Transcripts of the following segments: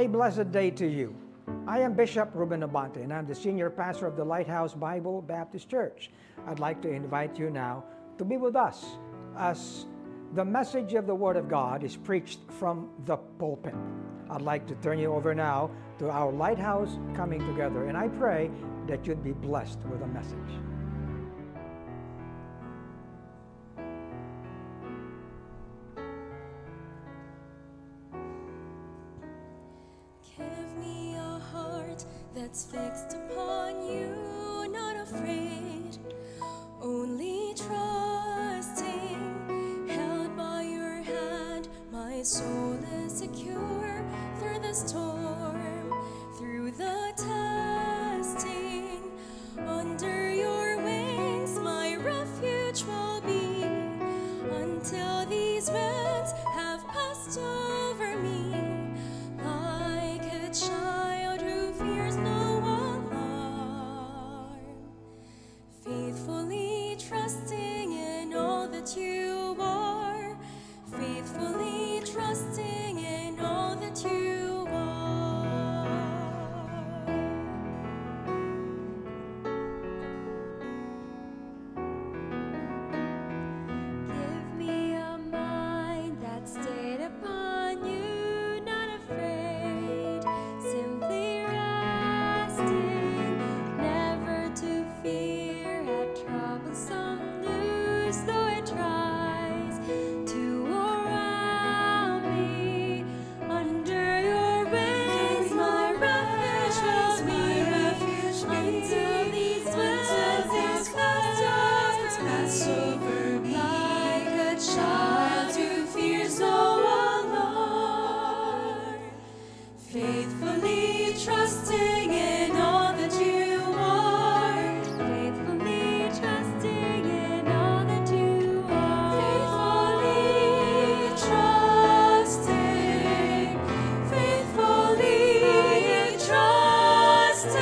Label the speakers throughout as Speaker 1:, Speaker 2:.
Speaker 1: A blessed day to you. I am Bishop Ruben Abante, and I'm the senior pastor of the Lighthouse Bible Baptist Church. I'd like to invite you now to be with us as the message of the Word of God is preached from the pulpit. I'd like to turn you over now to our Lighthouse Coming Together, and I pray that you'd be blessed with the message.
Speaker 2: Give me a heart that's fixed upon you, not afraid, only trusting, held by your hand. My soul is secure through the storm, through the testing. Under your wings my refuge will be, until these winds have passed over me. Like a child who fears no alarm, faithfully trusting in all that you are, faithfully trusting in all that you are. Give me a mind that's stayed upon you, not afraid, simply resting, never to fear at troublesome news, though it tries to around me. Under your wings my refuge will be, until these winds pass over me. Like a child who fears no alarm, faithfully trusting in all that you are, faithfully trusting in all that you are, faithfully trusting, faithfully trusting.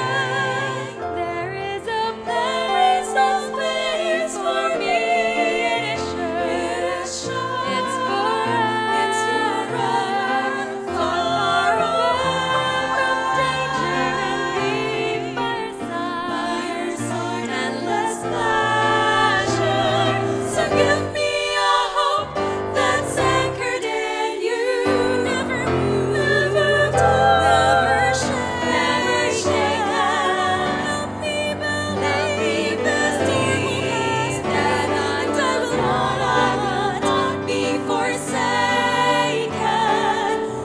Speaker 2: There is a place for me. It is sure, it's forever, far away from danger, and deep by your side, endless pleasure. So give me a hope that's anchored in you, never moved, never shaken. Help me believe this that I will not be forsaken.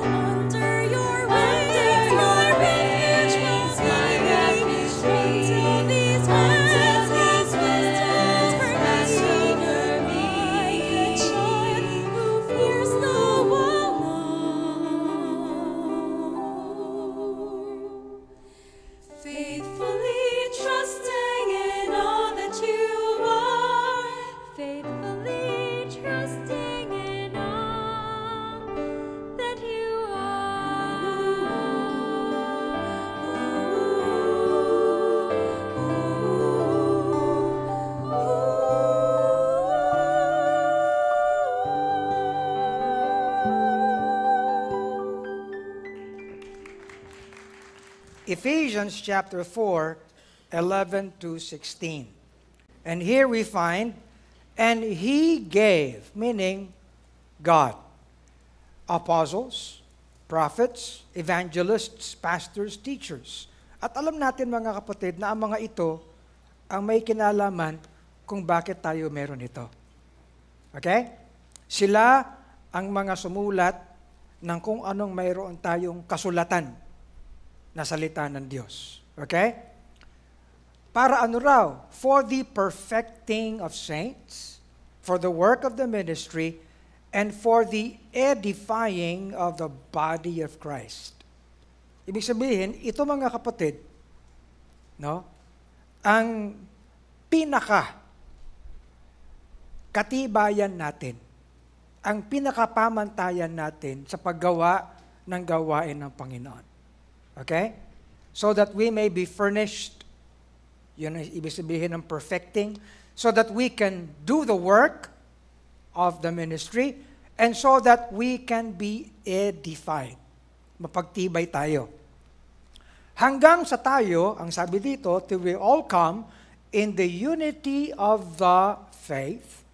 Speaker 2: Under your wings my refuge will be, until these winds pass over me. Like a child who fears no alarm, faithfully trusting in all that you are, faithfully trusting in all that you
Speaker 1: Ephesians chapter 4, 11 to 16. And here we find, and He gave, meaning God, apostles, prophets, evangelists, pastors, teachers. At alam natin mga kapatid na ang mga ito ang may kinalaman kung bakit tayo meron ito. Okay? Sila ang mga sumulat ng kung anong mayroon tayong kasulatan na salita ng Diyos. Okay? Para ano raw? For the perfecting of saints, for the work of the ministry, and for the edifying of the body of Christ. Ibig sabihin, ito mga kapatid, no? Ang pinaka katibayan natin, ang pinakapamantayan natin sa paggawa ng gawain ng Panginoon. Okay? So that we may be furnished, yun ang ibig sabihin ng perfecting, so that we can do the work of the ministry, and so that we can be edified. mapagtibay tayo. Hanggang sa tayo, ang sabi dito, till we all come in the unity of the faith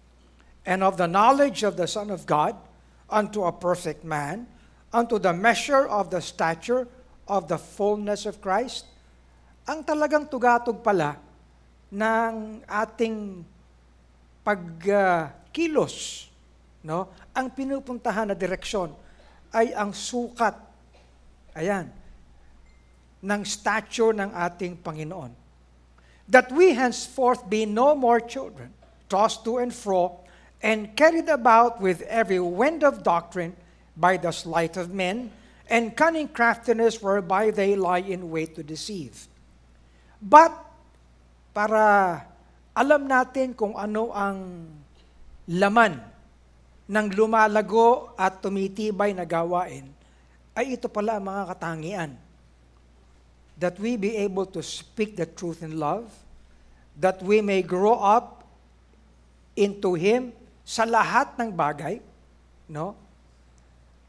Speaker 1: and of the knowledge of the Son of God, unto a perfect man, unto the measure of the stature of the fullness of Christ. Ang talagang tugatog pala ng ating pagkilos, no? Ang pinupuntahan na direksyon ay ang sukat, ayan, ng stature ng ating Panginoon. That we henceforth be no more children, tossed to and fro, and carried about with every wind of doctrine by the sleight of men, and cunning craftiness whereby they lie in wait to deceive. But, para alam natin kung ano ang laman ng lumalago at tumitibay na gawain, ay ito pala ang mga katangian. That we be able to speak the truth in love, that we may grow up into Him sa lahat ng bagay, no?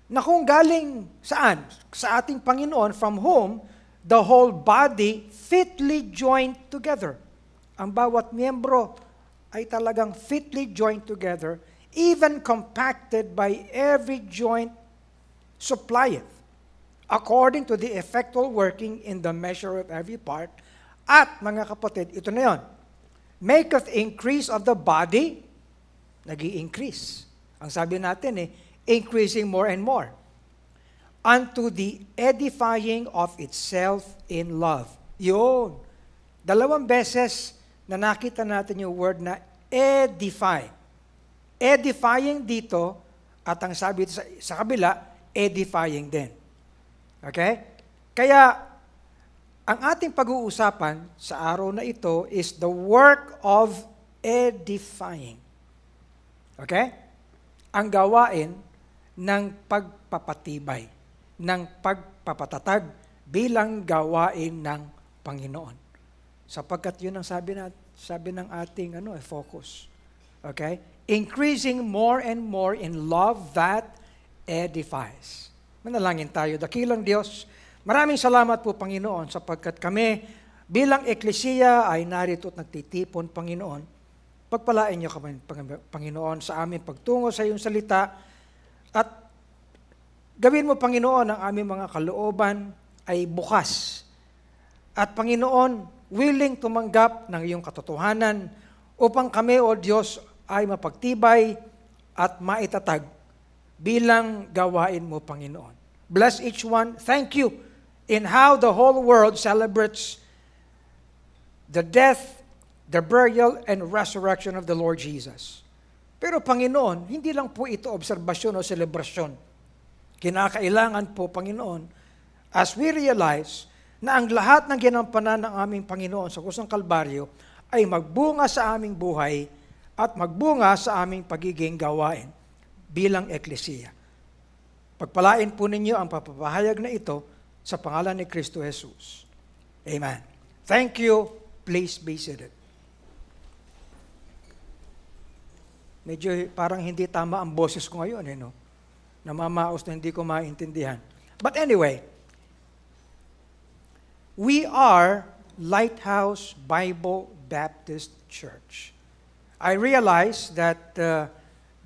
Speaker 1: Na kung galing saan? Sa ating Panginoon, from whom the whole body fitly joined together. Ang bawat miyembro ay talagang fitly joined together, even compacted by every joint supplieth, according to the effectual working in the measure of every part. At, mga kapatid, ito na yon, maketh increase of the body, nag-i-increase. Ang sabi natin increasing more and more, unto the edifying of itself in love. Yun. 2 beses na nakita natin yung word na edify. Edifying dito, at ang sabi sa kabila, edifying din. Okay? Kaya, ang ating pag-uusapan sa araw na ito is the work of edifying. Okay? Ang gawain ng pagpapatibay, ng pagpapatatag bilang gawain ng Panginoon. Sapagkat yun ang sabi ng ating focus. Okay? Increasing more and more in love that edifies. Manalangin tayo. Dakilang Diyos, maraming salamat po, Panginoon, sapagkat kami bilang eklesiya ay narito at nagtitipon, Panginoon. Pagpalain niyo kami, Panginoon, sa aming pagtungo sa iyong salita at gawin mo, Panginoon, ang aming mga kalooban ay bukas. At Panginoon, willing tumanggap ng iyong katotohanan upang kami, O Diyos, ay mapagtibay at maitatag bilang gawain mo, Panginoon. Bless each one. Thank you in how the whole world celebrates the death, the burial, and resurrection of the Lord Jesus. Pero Panginoon, hindi lang po ito obserbasyon o selebrasyon. Kinakailangan po, Panginoon, as we realize na ang lahat ng ginampanan ng aming Panginoon sa kusang Kalbaryo ay magbunga sa aming buhay at magbunga sa aming pagiging gawain bilang eklesiya. Pagpalain po ninyo ang papapahayag na ito sa pangalan ni Kristo Jesus. Amen. Thank you. Please be seated. Medyo parang hindi tama ang boses ko ngayon, no? Namamaos na hindi ko maintindihan. But anyway, we are Lighthouse Bible Baptist Church. I realize that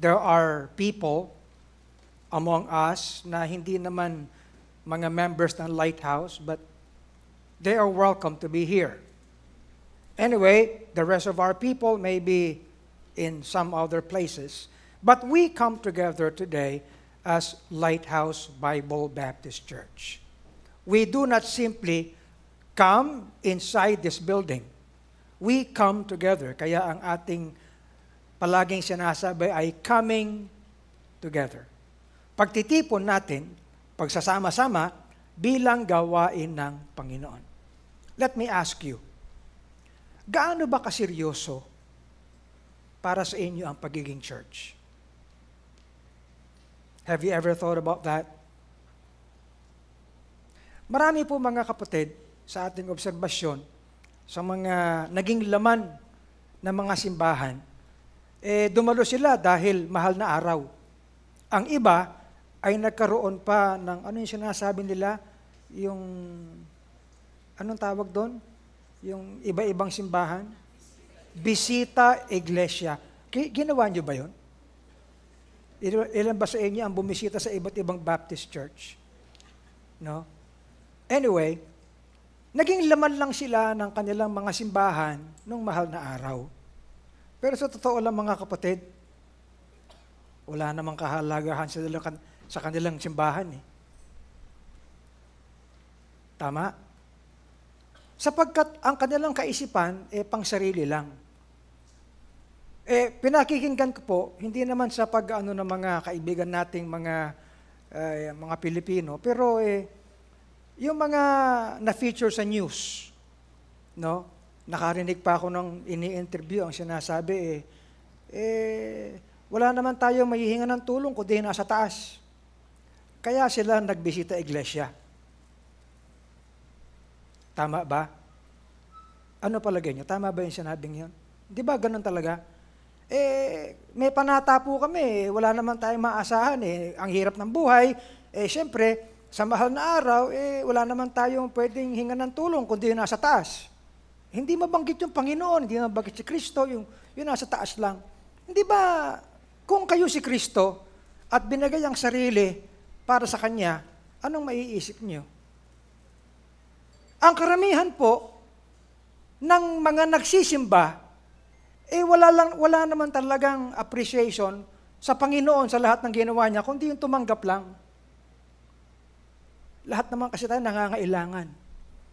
Speaker 1: there are people among us na hindi naman mga members ng Lighthouse, but they are welcome to be here. Anyway, the rest of our people may be in some other places, but we come together today as Lighthouse Bible Baptist Church. We do not simply come inside this building. We come together. Kaya ang ating palaging sinasabi ay coming together. Pagtitipon natin, pagsasama-sama, bilang gawain ng Panginoon. Let me ask you, gaano ba kaseryoso para sa inyo ang pagiging church? Have you ever thought about that? Marami po mga kapatid sa ating obserbasyon, sa mga naging laman ng mga simbahan, dumalo sila dahil mahal na araw. Ang iba ay nagkaroon pa ng, ano yung sinasabi nila, yung, anong tawag doon? Yung iba-ibang simbahan? Bisita Iglesia. Ginawa niyo ba yun? Ilan ba sa inyo ang bumisita sa iba't ibang Baptist church? No? Anyway, naging laman lang sila ng kanilang mga simbahan nung mahal na araw. Pero sa totoo lang mga kapatid, wala namang kahalagahan sa kanilang simbahan. Tama? Sapagkat ang kanilang kaisipan, pang sarili lang. Pinakikinggan ko po, hindi naman sa pag-ano ng mga kaibigan nating mga Pilipino, pero yung mga na-feature sa news, no? Nakarinig pa ako ng ini-interview, ang sinasabi wala naman tayo mahihinga ng tulong kundi nasa taas. Kaya sila nagbisita iglesia. Tama ba? Ano palagay niyo? Tama ba yung sinabing yun? Di ba ganun talaga? May panata po kami, wala naman tayong maasahan Ang hirap ng buhay, syempre, sa mahal na araw, wala naman tayong pwedeng hinga ng tulong kundi yung nasa taas. Hindi mabanggit yung Panginoon, hindi mabanggit si Kristo, yung nasa taas lang. Hindi ba, kung kayo si Kristo at binigay ang sarili para sa Kanya, anong maiisip niyo? Ang karamihan po ng mga nagsisimba, wala naman talagang appreciation sa Panginoon sa lahat ng ginawa niya, kundi yung tumanggap lang. Lahat naman kasi tayo nangangailangan.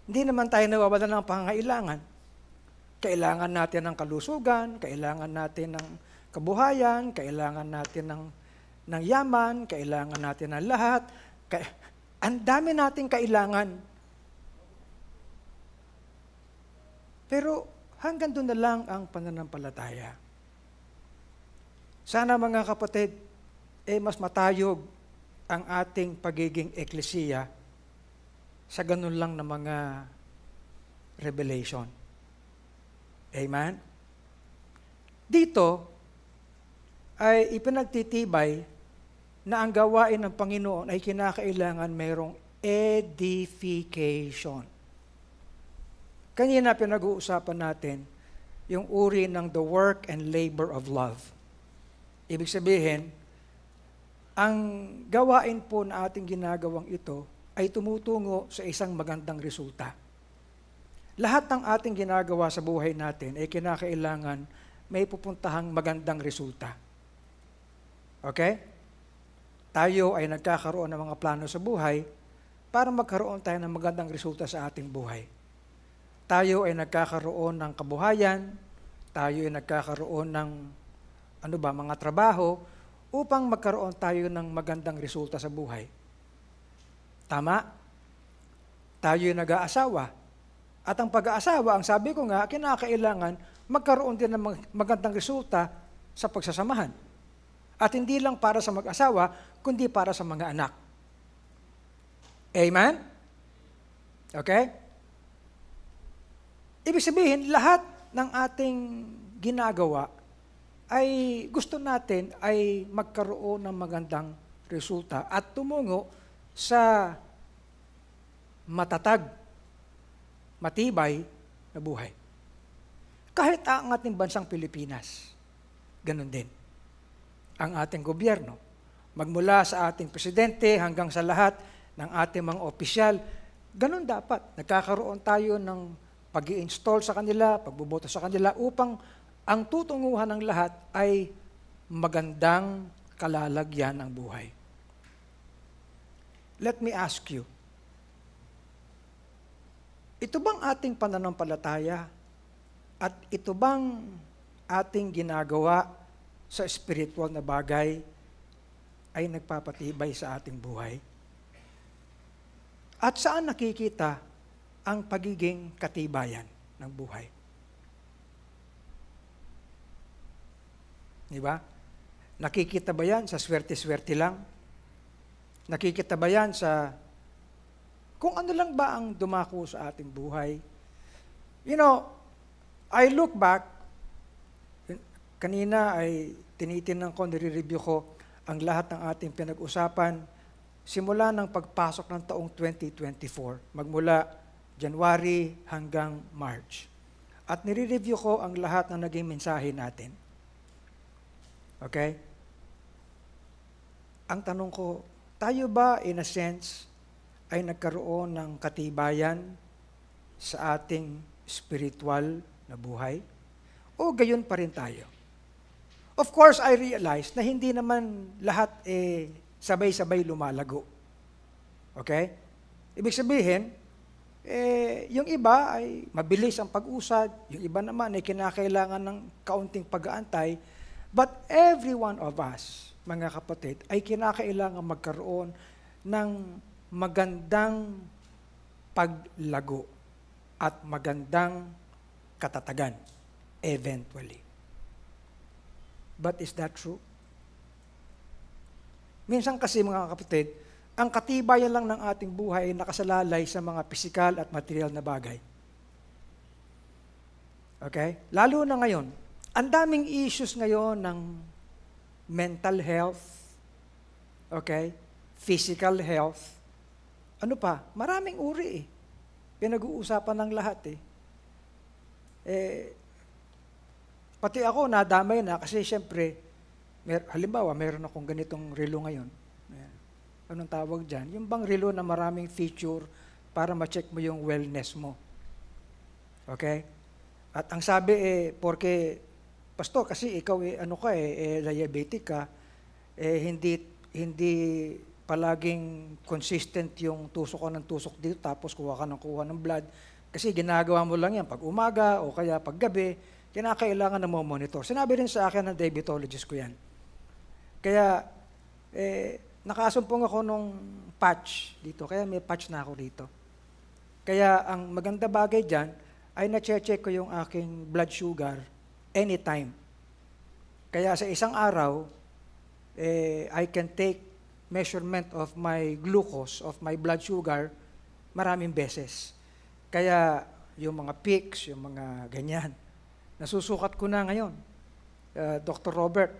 Speaker 1: Hindi naman tayo nawawala ng pangangailangan. Kailangan natin ng kalusugan, kailangan natin ng kabuhayan, kailangan natin ng yaman, kailangan natin ng lahat. Ang dami nating kailangan. Pero hanggang doon na lang ang pananampalataya. Sana mga kapatid, mas matayog ang ating pagiging eklesiya sa ganun lang na mga revelation. Amen? Dito ay ipinagtitibay na ang gawain ng Panginoon ay kinakailangan mayroong edification. Kanina pinag-uusapan natin yung uri ng the work and labor of love. Ibig sabihin, ang gawain po na ating ginagawang ito ay tumutungo sa isang magandang resulta. Lahat ng ating ginagawa sa buhay natin ay kinakailangan may pupuntahang magandang resulta. Okay? Tayo ay nagkakaroon ng mga plano sa buhay para magkaroon tayo ng magandang resulta sa ating buhay. Tayo ay nagkakaroon ng kabuhayan, tayo ay nagkakaroon ng mga trabaho upang magkaroon tayo ng magandang resulta sa buhay. Tama? Tayo ay nag-aasawa. At ang pag-aasawa, ang sabi ko nga, kinakailangan magkaroon din ng magandang resulta sa pagsasamahan. At hindi lang para sa mag-asawa, kundi para sa mga anak. Amen? Okay? Ibig sabihin, lahat ng ating ginagawa ay gusto natin ay magkaroon ng magandang resulta at tumungo sa matatag, matibay na buhay. Kahit ang ating bansang Pilipinas, ganun din. Ang ating gobyerno, magmula sa ating presidente hanggang sa lahat ng ating mga opisyal, ganun dapat. Nagkakaroon tayo ng pag-i-install sa kanila, pagboboto sa kanila upang ang tutunguhan ng lahat ay magandang kalalagyan ng buhay. Let me ask you, ito bang ating pananampalataya at ito bang ating ginagawa sa spiritual na bagay ay nagpapatibay sa ating buhay? At saan nakikita ang pagiging katibayan ng buhay? Diba? Nakikita ba yan sa swerte-swerte lang? Nakikita ba yan sa kung ano lang ba ang dumako sa ating buhay? You know, I look back, kanina ay tinitingnan ko, nire-review ko ang lahat ng ating pinag-usapan simula ng pagpasok ng taong 2024, magmula January hanggang March. At nire-review ko ang lahat ng naging mensahe natin. Okay? Ang tanong ko, tayo ba in a sense ay nagkaroon ng katibayan sa ating spiritual na buhay? O gayon pa rin tayo? Of course, I realize na hindi naman lahat sabay-sabay lumalago. Okay? Ibig sabihin, yung iba ay mabilis ang pag-usad, yung iba naman ay kinakailangan ng kaunting pag-aantay, but every one of us, mga kapatid, ay kinakailangan magkaroon ng magandang paglago at magandang katatagan eventually. But is that true? Minsan kasi mga kapatid, ang katibayan lang ng ating buhay ay nakasalalay sa mga pisikal at material na bagay. Okay? Lalo na ngayon, ang daming issues ngayon ng mental health, okay? Physical health. Ano pa? Maraming uri eh. Pinag-uusapan ng lahat eh. Pati ako nadamay na kasi syempre, halimbawa, meron akong ganitong relo ngayon. Ayan. Anong tawag dyan? Yung bang relo na maraming feature para ma-check mo yung wellness mo. Okay? At ang sabi porque, Pastor, kasi ikaw diabetic ka, hindi palaging consistent yung tusok ko ng tusok dito, tapos kuha ka ng blood. Kasi ginagawa mo lang yan pag umaga o kaya pag gabi, kinakailangan na mo monitor. Sinabi rin sa akin ng diabetologist ko yan. Kaya, nakasumpong ako nung patch dito, kaya may patch na ako dito. Kaya ang maganda bagay dyan, ay na-check ko yung aking blood sugar anytime. Kaya sa isang araw, I can take measurement of my glucose, of my blood sugar, maraming beses. Kaya yung mga peaks, yung mga ganyan, nasusukat ko na ngayon. Dr. Robert,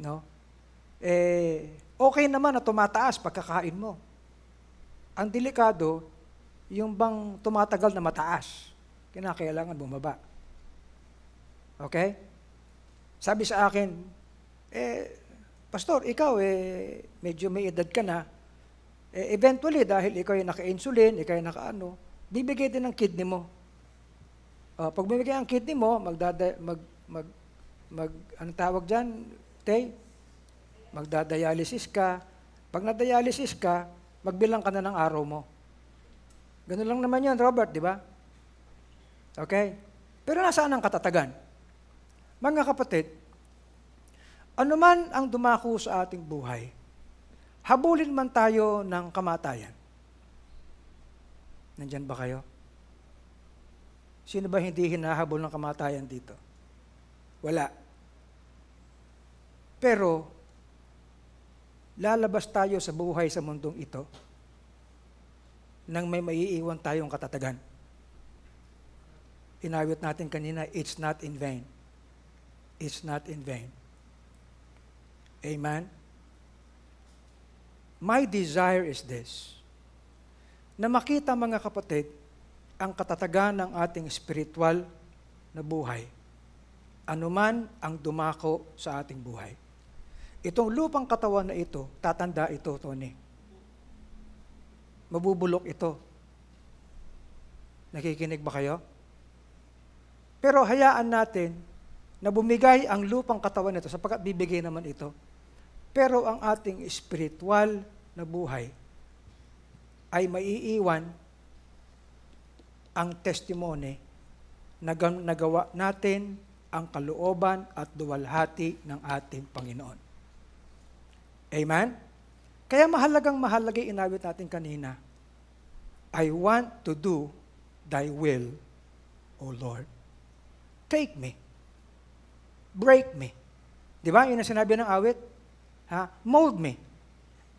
Speaker 1: no? Okay naman na tumataas pagkakain mo. Ang delikado, yung bang tumatagal na mataas, kinakailangan bumaba. Okay? Sabi sa akin, Pastor, ikaw medyo may edad ka na, eventually dahil ikaw ay naka-insulin, ikaw ay naka-ano, bibigay din ng kidney mo. Pag bibigay ang kidney mo, anong tawag dyan, Tay? Magdadialysis ka. Pag na-dialysis ka, magbilang ka na ng araw mo. Ganun lang naman yun, Robert, di ba? Okay? Pero nasaan ang katatagan? Mga kapatid, anuman ang dumako sa ating buhay, habulin man tayo ng kamatayan. Nandyan ba kayo? Sino ba hindi hinahabol ng kamatayan dito? Wala. Pero, lalabas tayo sa buhay sa mundong ito nang may maiiwan tayong katatagan. Inawit natin kanina, it's not in vain. It's not in vain. Amen? My desire is this, na makita mga kapatid, ang katatagan ng ating spiritual na buhay, anuman ang dumako sa ating buhay. Itong lupang katawan na ito, tatanda ito, Tony. Mabubulok ito. Nakikinig ba kayo? Pero hayaan natin na bumigay ang lupang katawan nito sapagkat bibigay naman ito. Pero ang ating spiritual na buhay ay maiiwan ang testimony na nagawa natin ang kalooban at duwalhati ng ating Panginoon. Amen? Kaya mahalagang inawit natin kanina, I want to do thy will, O Lord. Take me. Break me. Di ba? Yun ang sinabi ng awit. Mold me.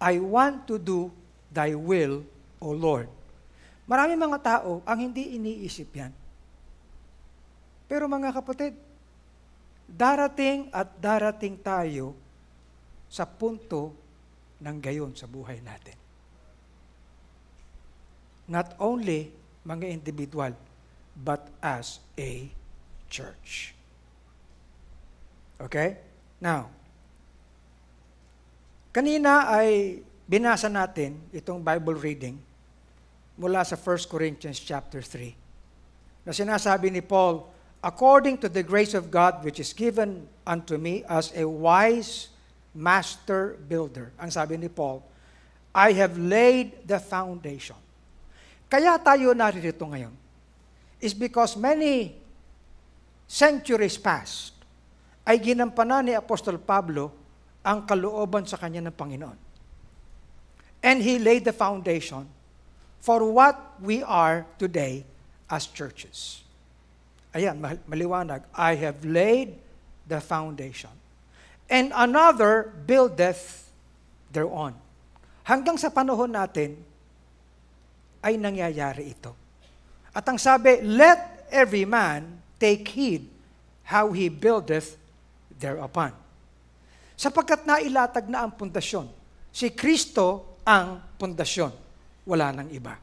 Speaker 1: I want to do thy will, O Lord. Maraming mga tao ang hindi iniisip yan. Pero mga kapatid, darating at darating tayo sa punto ng gayon sa buhay natin. Not only mga individual, but as a church. Okay? Now, kanina ay binasa natin itong Bible reading mula sa 1 Corinthians chapter 3 na sinasabi ni Paul, according to the grace of God which is given unto me as a wise master builder. Ang sabi ni Paul, I have laid the foundation. Kaya tayo naririto ngayon is because many centuries past ay ginampanan ni Apostol Pablo ang kalooban sa kanya ng Panginoon. And he laid the foundation for what we are today as churches. Ayan, maliwanag. I have laid the foundation. And another buildeth thereon. Hanggang sa panahon natin, ay nangyayari ito. At ang sabi, let every man take heed how he buildeth thereupon. Sapagkat nailatag na ang pundasyon. Si Kristo ang pundasyon. Wala nang iba.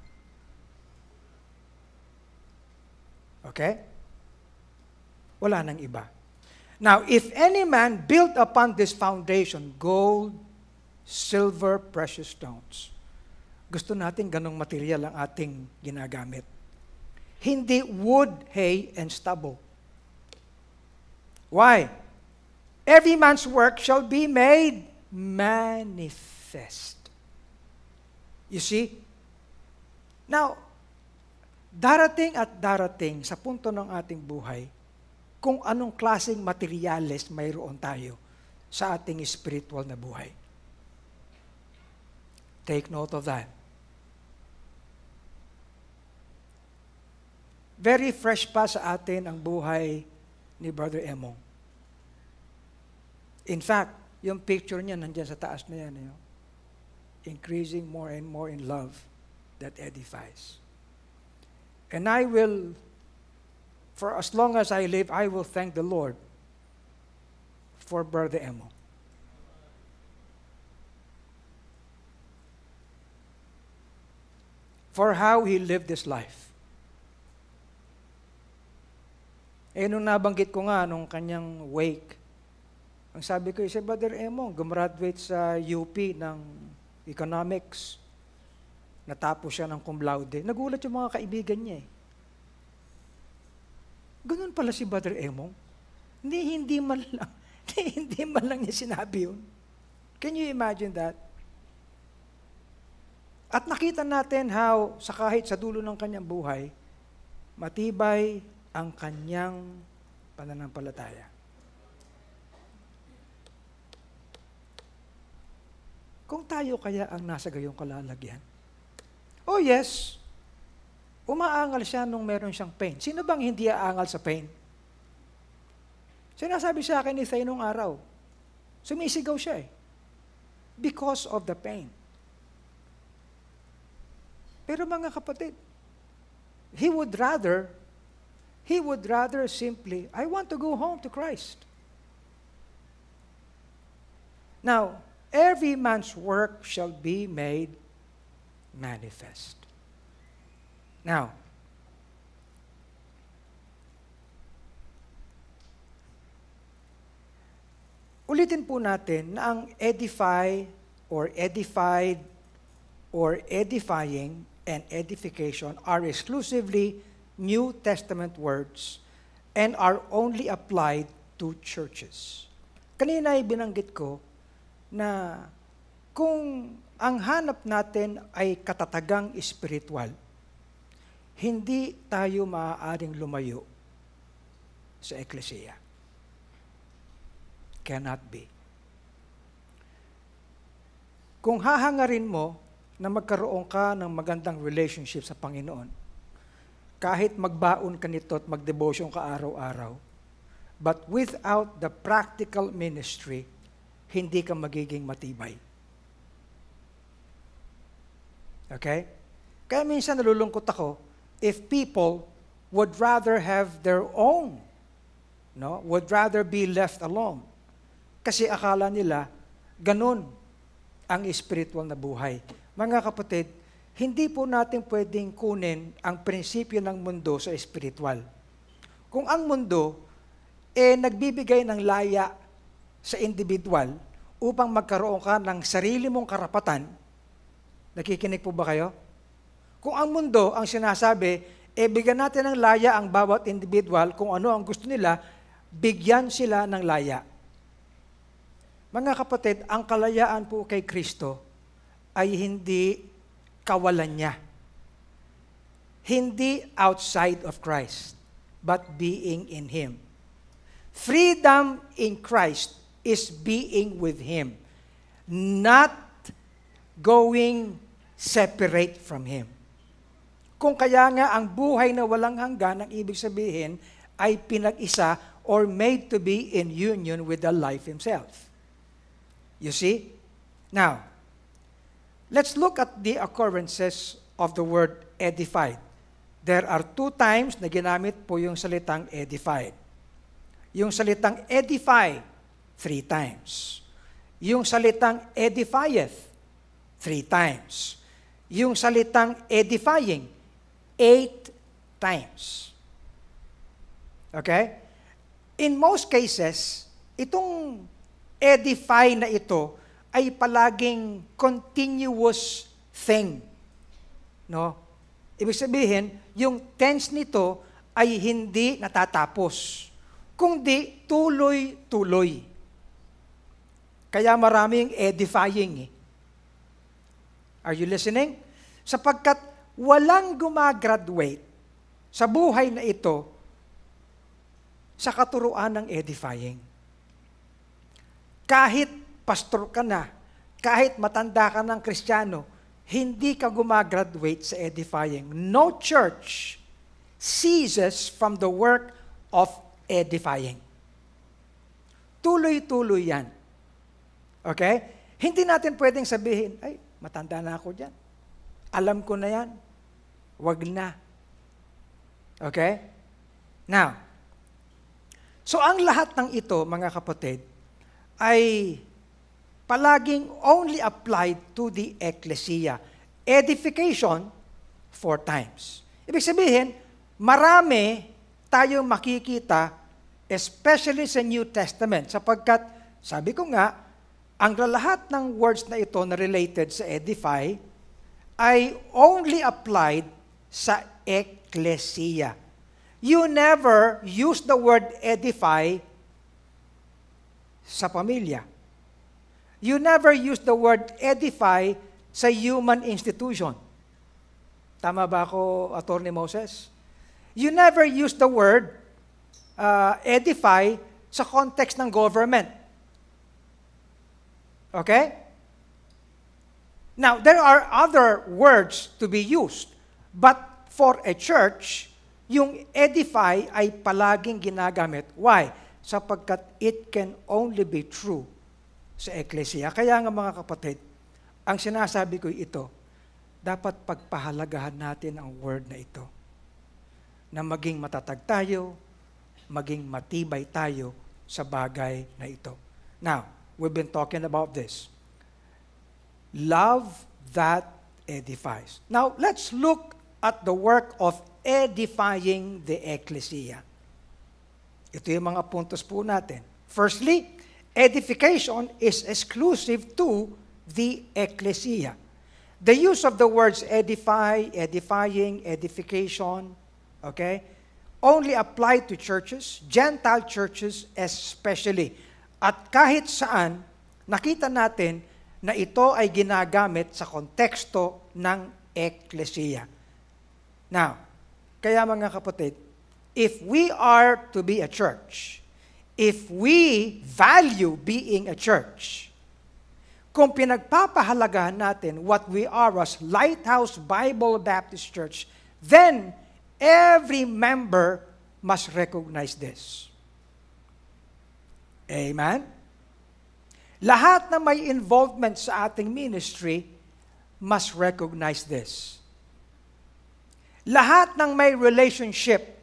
Speaker 1: Okay? Wala nang iba. Now, if any man build upon this foundation gold, silver, precious stones. Gusto natin ganong material ang ating ginagamit. Hindi wood, hay, and stubble. Why? Every man's work shall be made manifest. You see? Now, darating at darating sa punto ng ating buhay kung anong klaseng materyales mayroon tayo sa ating spiritual na buhay. Take note of that. Very fresh pa sa atin ang buhay ni Brother Emong. In fact, yung picture niya nandyan sa taas na yan. Increasing more and more in love that edifies. And I will, for as long as I live, I will thank the Lord for Brother Emong. For how he lived his life. Nung nabanggit ko nga nung kanyang wake, ang sabi ko, si Brother Emong, gumraduate sa UP ng economics. Natapos siya ng cum laude. Nagulat yung mga kaibigan niya eh. Ganun pala si Brother Emong. Hindi man lang niya sinabi yun. Can you imagine that? At nakita natin how, kahit sa dulo ng kanyang buhay, matibay ang kanyang pananampalataya. Kung tayo kaya ang nasa gayong kalalagyan, oh yes, umaangal siya nung meron siyang pain. Sino bang hindi aangal sa pain? Sinasabi sa akin ni Thay nung araw, sumisigaw siya eh. Because of the pain. Pero mga kapatid, he would rather simply, I want to go home to Christ. Now, every man's work shall be made manifest. Now, ulitin po natin na ang edify or edified or edifying and edification are exclusively New Testament words and are only applied to churches. Kanina ay binanggit ko na kung ang hanap natin ay katatagang espiritual, hindi tayo maaaring lumayo sa eklesiya. Cannot be. Kung hahangarin mo na magkaroon ka ng magandang relationship sa Panginoon, kahit magbaon ka nito at magdevotion ka araw-araw, but without the practical ministry, hindi ka magiging matibay. Okay? Kaya minsan nalulungkot ako if people would rather have their own, would rather be left alone. Kasi akala nila, ganun ang spiritual na buhay. Mga kapatid, hindi po natin pwedeng kunin ang prinsipyo ng mundo sa espiritual. Kung ang mundo nagbibigay ng laya sa individual upang magkaroon ka ng sarili mong karapatan, nakikinig po ba kayo? Kung ang mundo ang sinasabi, bigyan natin ng laya ang bawat individual, kung ano ang gusto nila, bigyan sila ng laya. Mga kapatid, ang kalayaan po kay Kristo ay hindi kawalan niya. Hindi outside of Christ, but being in Him. Freedom in Christ is being with Him, not going separate from Him. Kung kaya nga ang buhay na walang hanggan, ang ibig sabihin ay pinag-isa or made to be in union with the life Himself. You see? Now, let's look at the occurrences of the word edified. There are 2 times na ginamit po yung salitang edified. Yung salitang edify, 3 times. Yung salitang edifieth, 3 times. Yung salitang edifying, 8 times. Okay? In most cases, itong edify na ito ay palaging continuous thing. No? Ibig sabihin, yung tense nito ay hindi natatapos, kundi tuloy-tuloy. Kaya maraming edifying. Are you listening? Sapagkat walang gumagraduate sa buhay na ito sa katuruan ng edifying. Kahit pastor ka na, kahit matanda ka ng Kristiyano, hindi ka gumagraduate sa edifying. No church ceases from the work of edifying. Tuloy-tuloy yan. Okay? Hindi natin pwedeng sabihin, ay, matanda na ako dyan. Alam ko na yan. Wag na. Okay? Now, so ang lahat ng ito, mga kapatid, ay palaging only applied to the ecclesia. Edification, 4 times. Ibig sabihin, marami tayong makikita, especially sa New Testament, sapagkat, sabi ko nga, ang lahat ng words na ito na related sa edify ay only applied sa ecclesia. You never use the word edify sa pamilya. You never use the word edify sa human institution. Tama ba ako, Attorney Moses? You never use the word edify sa context ng government. Okay? Now, there are other words to be used. But for a church, yung edify ay palaging ginagamit. Why? Sapagkat it can only be true sa ecclesia. Kaya nga mga kapatid, ang sinasabi ko ito, dapat pagpahalagahan natin ang word na ito. Na maging matatag tayo, maging matibay tayo sa bagay na ito. Now, we've been talking about this. Love that edifies. Now, let's look at the work of edifying the ecclesia. Ito yung mga puntos po natin. Firstly, edification is exclusive to the ecclesia. The use of the words edify, edifying, edification, okay, only apply to churches, Gentile churches especially. At kahit saan, nakita natin na ito ay ginagamit sa konteksto ng ecclesia. Now, kaya mga kapatid, if we are to be a church, if we value being a church, kung pinagpapahalagahan natin what we are as Lighthouse Bible Baptist Church, then every member must recognize this. Amen? Lahat na may involvement sa ating ministry must recognize this. Lahat ng may relationship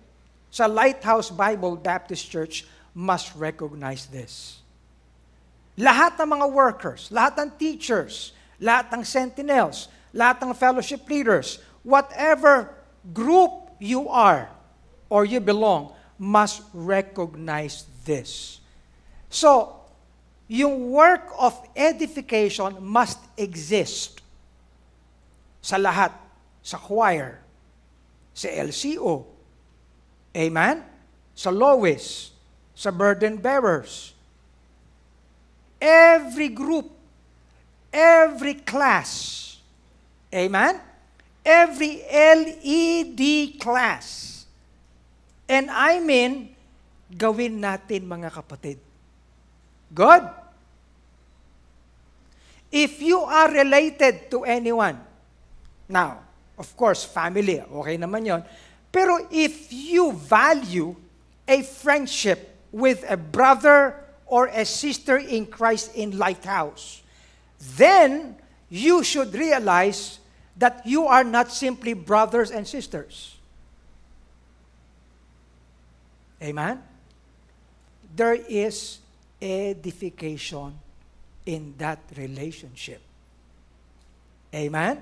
Speaker 1: sa Lighthouse Bible Baptist Church must recognize this. Lahat ng mga workers, lahat ng teachers, lahat ng sentinels, lahat ng fellowship leaders, whatever group you are or you belong, must recognize this. So, yung work of edification must exist sa lahat, sa choir, sa LCO, amen? Sa Lois, sa burden bearers, every group, every class, amen? Every LED class. And I mean, gawin natin mga kapatid. Good? If you are related to anyone, now, of course, family, okay naman yon. Pero if you value a friendship with a brother or a sister in Christ in Lighthouse, then you should realize that you are not simply brothers and sisters. Amen? There is edification in that relationship. Amen?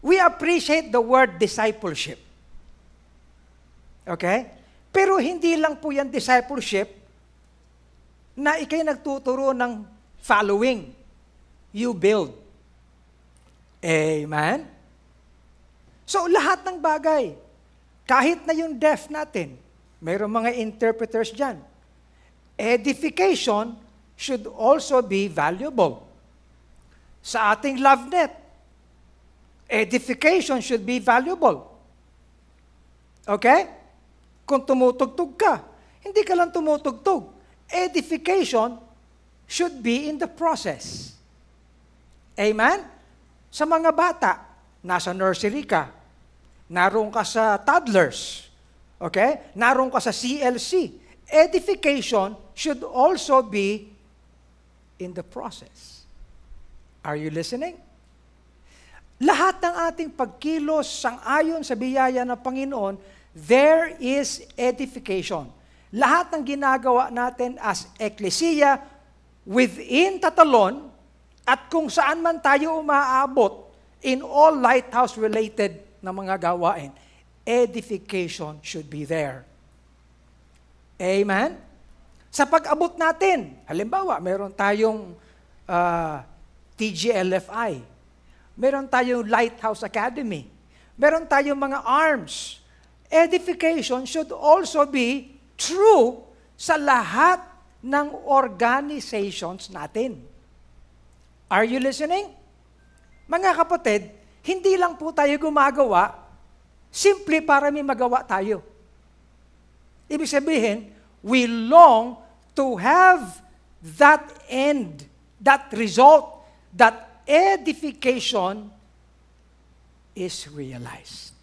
Speaker 1: We appreciate the word discipleship. Okay? Pero hindi lang po yan discipleship na ikay nagtuturo ng following. You build. Amen? So, lahat ng bagay, kahit na yung deaf natin, mayroong mga interpreters dyan. Edification should also be valuable. Sa ating LoveNet, edification should be valuable. Okay? Kung tumutugtog ka, hindi ka lang tumutugtog. Edification should be in the process. Amen? Sa mga bata, nasa nursery ka, naroon ka sa toddlers, okay? Naroon ka sa CLC. Edification should also be in the process. Are you listening? Lahat ng ating pagkilos sang-ayon sa biyaya ng Panginoon, there is edification. Lahat ng ginagawa natin as eklesiya within Tatalon at kung saan man tayo umaabot in all lighthouse-related na mga gawain, edification should be there. Amen? Sa pag-abot natin, halimbawa, meron tayong TGLFI, meron tayong Lighthouse Academy, meron tayong mga arms. Edification should also be true sa lahat ng organizations natin. Are you listening? Mga kapatid, hindi lang po tayo gumagawa simple para may magawa tayo. Ibig sabihin, we long to have that end, that result, that edification is realized.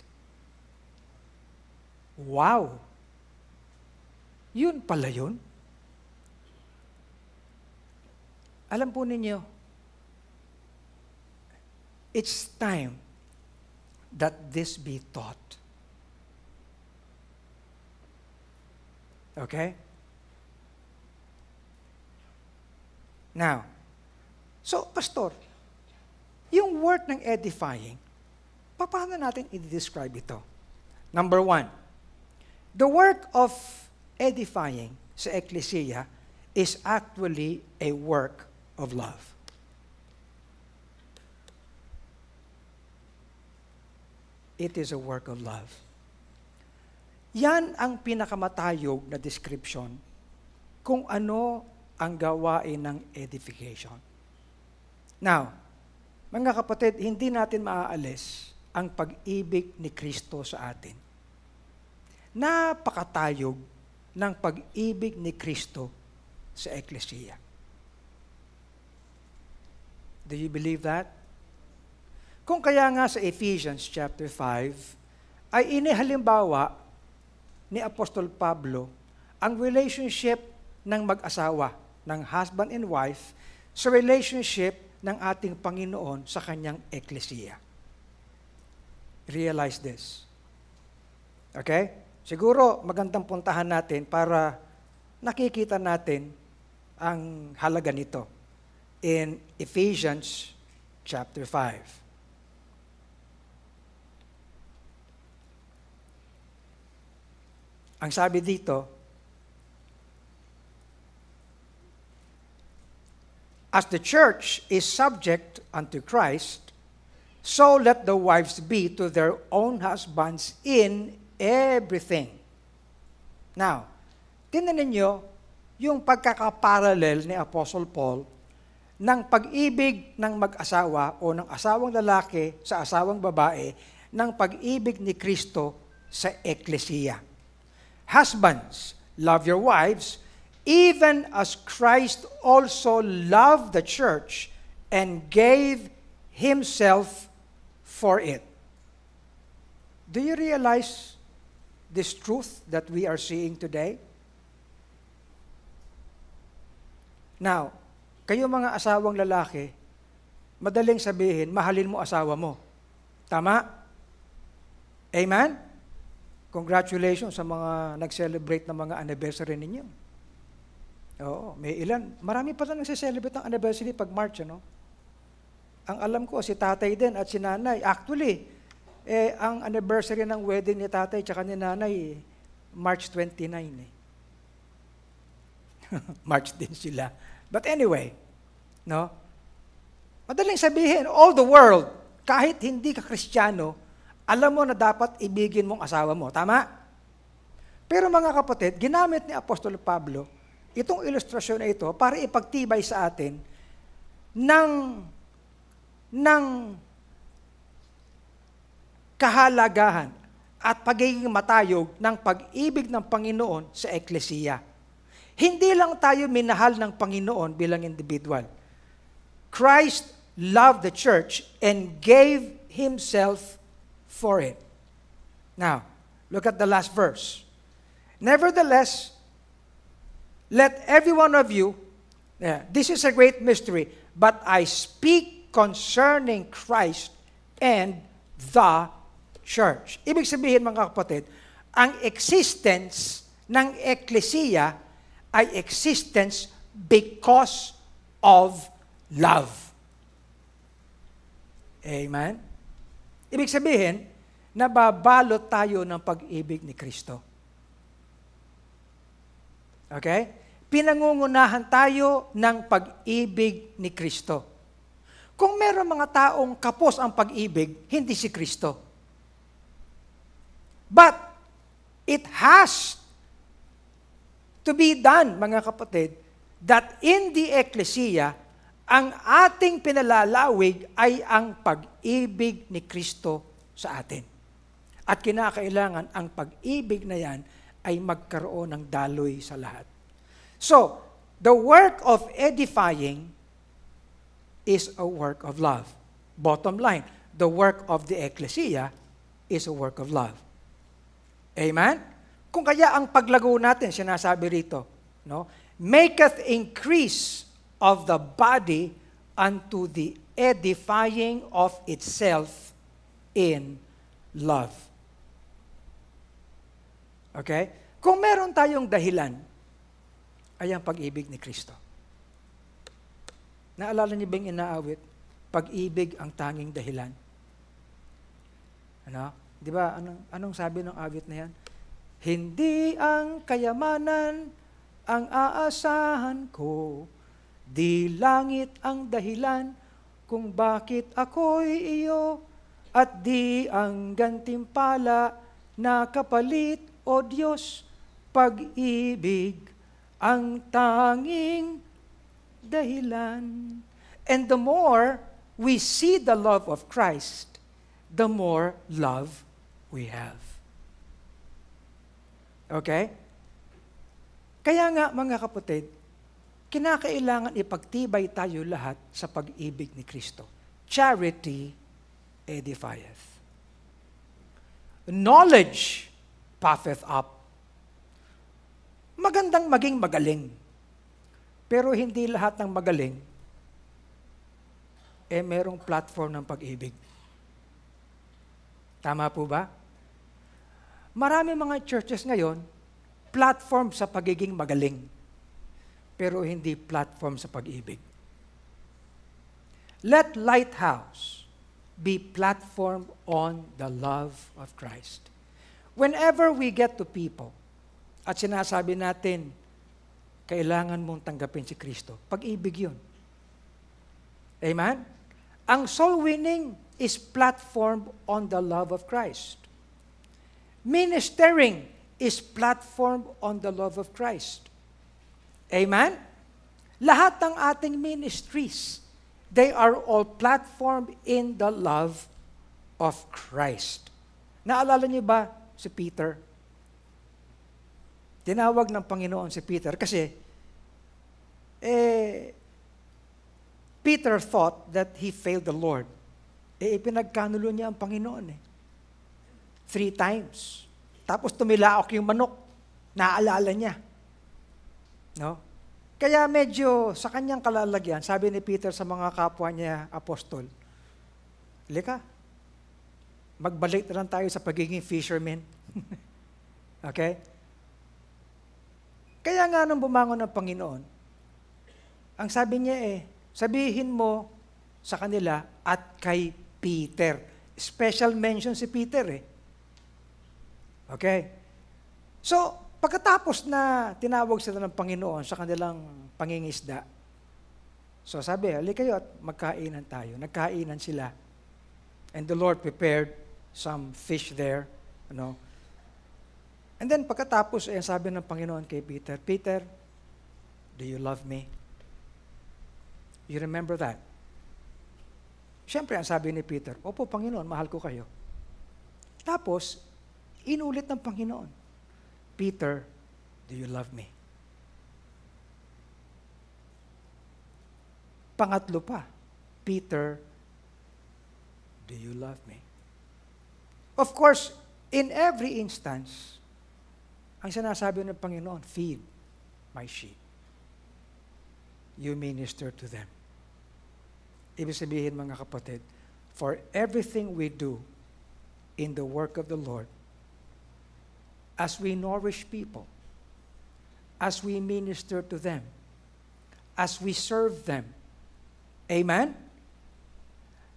Speaker 1: Wow! Yun pala yun. Alam po ninyo, it's time that this be taught. Okay? Now, so, Pastor, yung work ng edifying, paano natin i-describe ito? Number one, the work of edifying sa eklesiya is actually a work of love. It is a work of love. Yan ang pinakamatayog na description kung ano ang gawain ng edification. Now, mga kapatid, hindi natin maaalis ang pag-ibig ni Kristo sa atin. Napakatayog ng pag-ibig ni Kristo sa eklesiya. Do you believe that? Kung kaya nga sa Ephesians chapter 5, ay inihalimbawa ni Apostol Pablo ang relationship ng mag-asawa, ng husband and wife, sa relationship ng ating Panginoon sa kanyang eklesiya. Realize this. Okay? Siguro magandang puntahan natin para nakikita natin ang halaga nito. In Ephesians chapter 5. Ang sabi dito, as the church is subject unto Christ, so let the wives be to their own husbands in everything. Now, tingnan ninyo yung pagkakaparallel ni Apostle Paul ng pag-ibig ng mag-asawa o ng asawang lalaki sa asawang babae ng pag-ibig ni Kristo sa eklesiya. Husbands, love your wives, even as Christ also loved the church and gave himself for it. Do you realize this truth that we are seeing today? Now, kayo mga asawang lalaki, madaling sabihin, mahalin mo asawa mo. Tama? Amen? Congratulations sa mga nag-celebrate ng mga anniversary ninyo. Oo, may ilan. Marami pa na nagse-celebrate ng anniversary pag March, ano? Ang alam ko, si tatay din at si nanay. Actually, ang anniversary ng wedding ni tatay at ni nanay, March 29. March din sila. But anyway, no? Madaling sabihin, all the world, kahit hindi ka Kristiyano, alam mo na dapat ibigin mong asawa mo. Tama? Pero mga kapatid, ginamit ni Apostol Pablo itong ilustrasyon na ito para ipagtibay sa atin ng kahalagahan at pagiging matayog ng pag-ibig ng Panginoon sa eklesiya. Hindi lang tayo minahal ng Panginoon bilang individual. Christ loved the church and gave himself for it. Now, look at the last verse. Nevertheless, let every one of you, this is a great mystery, but I speak concerning Christ and the church. Ibig sabihin mga kapatid, ang existence ng eklesiya ay existence because of love. Amen? Ibig sabihin, nababalot tayo ng pag-ibig ni Kristo. Okay? Pinangungunahan tayo ng pag-ibig ni Kristo. Kung meron mga taong kapos ang pag-ibig, hindi si Kristo. But, it has to be done, mga kapatid, that in the ecclesia, ang ating pinalalawig ay ang pag-ibig ni Kristo sa atin. At kinakailangan ang pag-ibig na yan ay magkaroon ng daloy sa lahat. So, the work of edifying is a work of love. Bottom line, the work of the ecclesia is a work of love. Amen? Kung kaya ang paglago natin, sinasabi rito, no? Maketh increase of the body unto the edifying of itself in love. Okay? Kung meron tayong dahilan, ay ang pag-ibig ni Kristo. Naalala niyo ba yung inaawit? Pag-ibig ang tanging dahilan. Ano? Di ba? Anong sabi ng awit na yan? Hindi ang kayamanan ang aasahan ko, di langit ang dahilan kung bakit ako'y iyo, at di ang gantimpala na kapalit, o Diyos, pag-ibig ang tanging dahilan. And the more we see the love of Christ, the more love we have. Okay? Kaya nga, mga kapatid, kinakailangan ipagtibay tayo lahat sa pag-ibig ni Kristo. Charity edifieth. Knowledge puffeth up. Magandang maging magaling. Pero hindi lahat ng magaling merong platform ng pag-ibig. Tama po ba? Marami mga churches ngayon, platform sa pagiging magaling, pero hindi platform sa pag-ibig. Let Lighthouse be platformed on the love of Christ. Whenever we get to people at sinasabi natin, kailangan mong tanggapin si Kristo, pag-ibig yun. Amen? Ang soul winning is platformed on the love of Christ. Ministering is platformed on the love of Christ. Amen? Lahat ng ating ministries, they are all platformed in the love of Christ. Naalala niyo ba si Peter? Tinawag ng Panginoon si Peter kasi Peter thought that he failed the Lord. Ipinagkanulo niya ang Panginoon 3 times. Tapos tumilaok yung manok. Naalala niya. No? Kaya medyo sa kanyang kalalagyan, sabi ni Peter sa mga kapwa niya apostol, "Lika, magbalik na lang tayo sa pagiging fisherman." Okay? Kaya nga nung bumangon ng Panginoon, ang sabi niya sabihin mo sa kanila at kay Peter. Special mention si Peter Okay? So, pagkatapos na tinawag sila ng Panginoon sa kanilang pangingisda, so sabi, halika kayo at magkainan tayo. Nagkainan sila. And the Lord prepared some fish there. And then pagkatapos, sabi ng Panginoon kay Peter, "Peter, do you love me?" You remember that? Siyempre, ang sabi ni Peter, "Opo, Panginoon, mahal ko kayo." Tapos, inulit ng Panginoon, "Peter, do you love me?" Pangatlo pa, "Peter, do you love me?" Of course, in every instance, ang sinasabi ng Panginoon, "Feed my sheep. You minister to them." Ibig sabihin, mga kapatid, for everything we do in the work of the Lord, as we nourish people, as we minister to them, as we serve them, amen?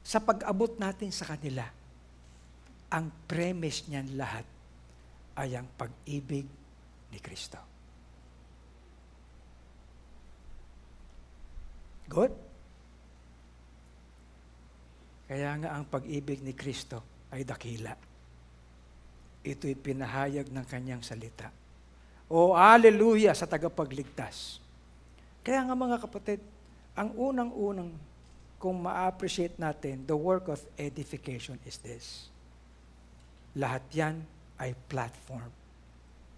Speaker 1: Sa pag-abot natin sa kanila, ang premise niyan lahat ay ang pag-ibig ni Kristo. Good? Kaya nga ang pag-ibig ni Kristo ay dakila. Ito'y pinahayag ng kanyang salita. O hallelujah sa tagapagligtas. Kaya nga mga kapatid, ang unang-unang kung ma-appreciate natin the work of edification is this. Lahat yan ay platform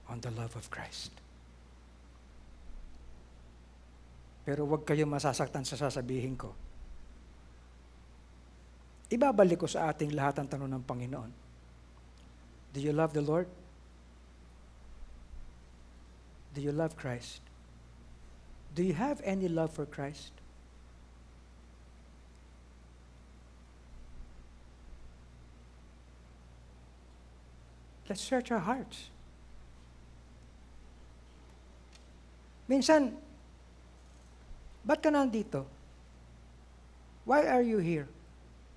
Speaker 1: on the love of Christ. Pero huwag kayo masasaktan sa sasabihin ko. Ibabalik ko sa ating lahat ang tanong ng Panginoon. Do you love the Lord? Do you love Christ? Do you have any love for Christ? Let's search our hearts. Minsan, ba't ka nandito? Why are you here?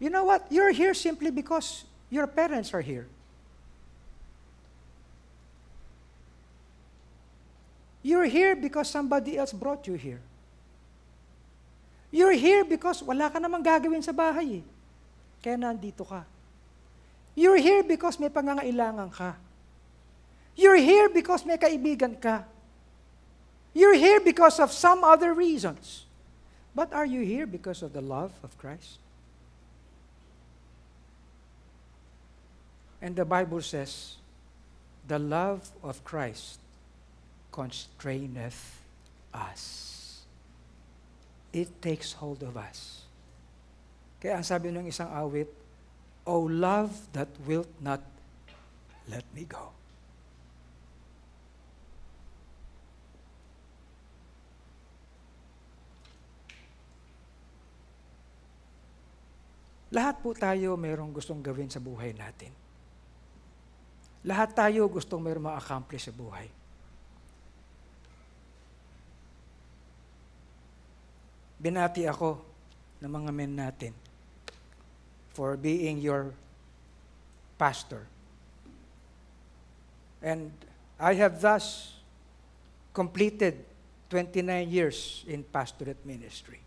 Speaker 1: You know what? You're here simply because your parents are here. You're here because somebody else brought you here. You're here because wala ka namang gagawin sa bahay Kaya nandito ka. You're here because may pangangailangan ka. You're here because may kaibigan ka. You're here because of some other reasons. But are you here because of the love of Christ? And the Bible says, the love of Christ constraineth us. It takes hold of us. Kaya ang sabi ng isang awit, O love that wilt not let me go. Lahat po tayo mayroong gustong gawin sa buhay natin. Lahat tayo gustong mayroong ma-accomplish sa buhay. Binati ako ng mga men natin for being your pastor. And I have thus completed 29 years in pastorate ministry.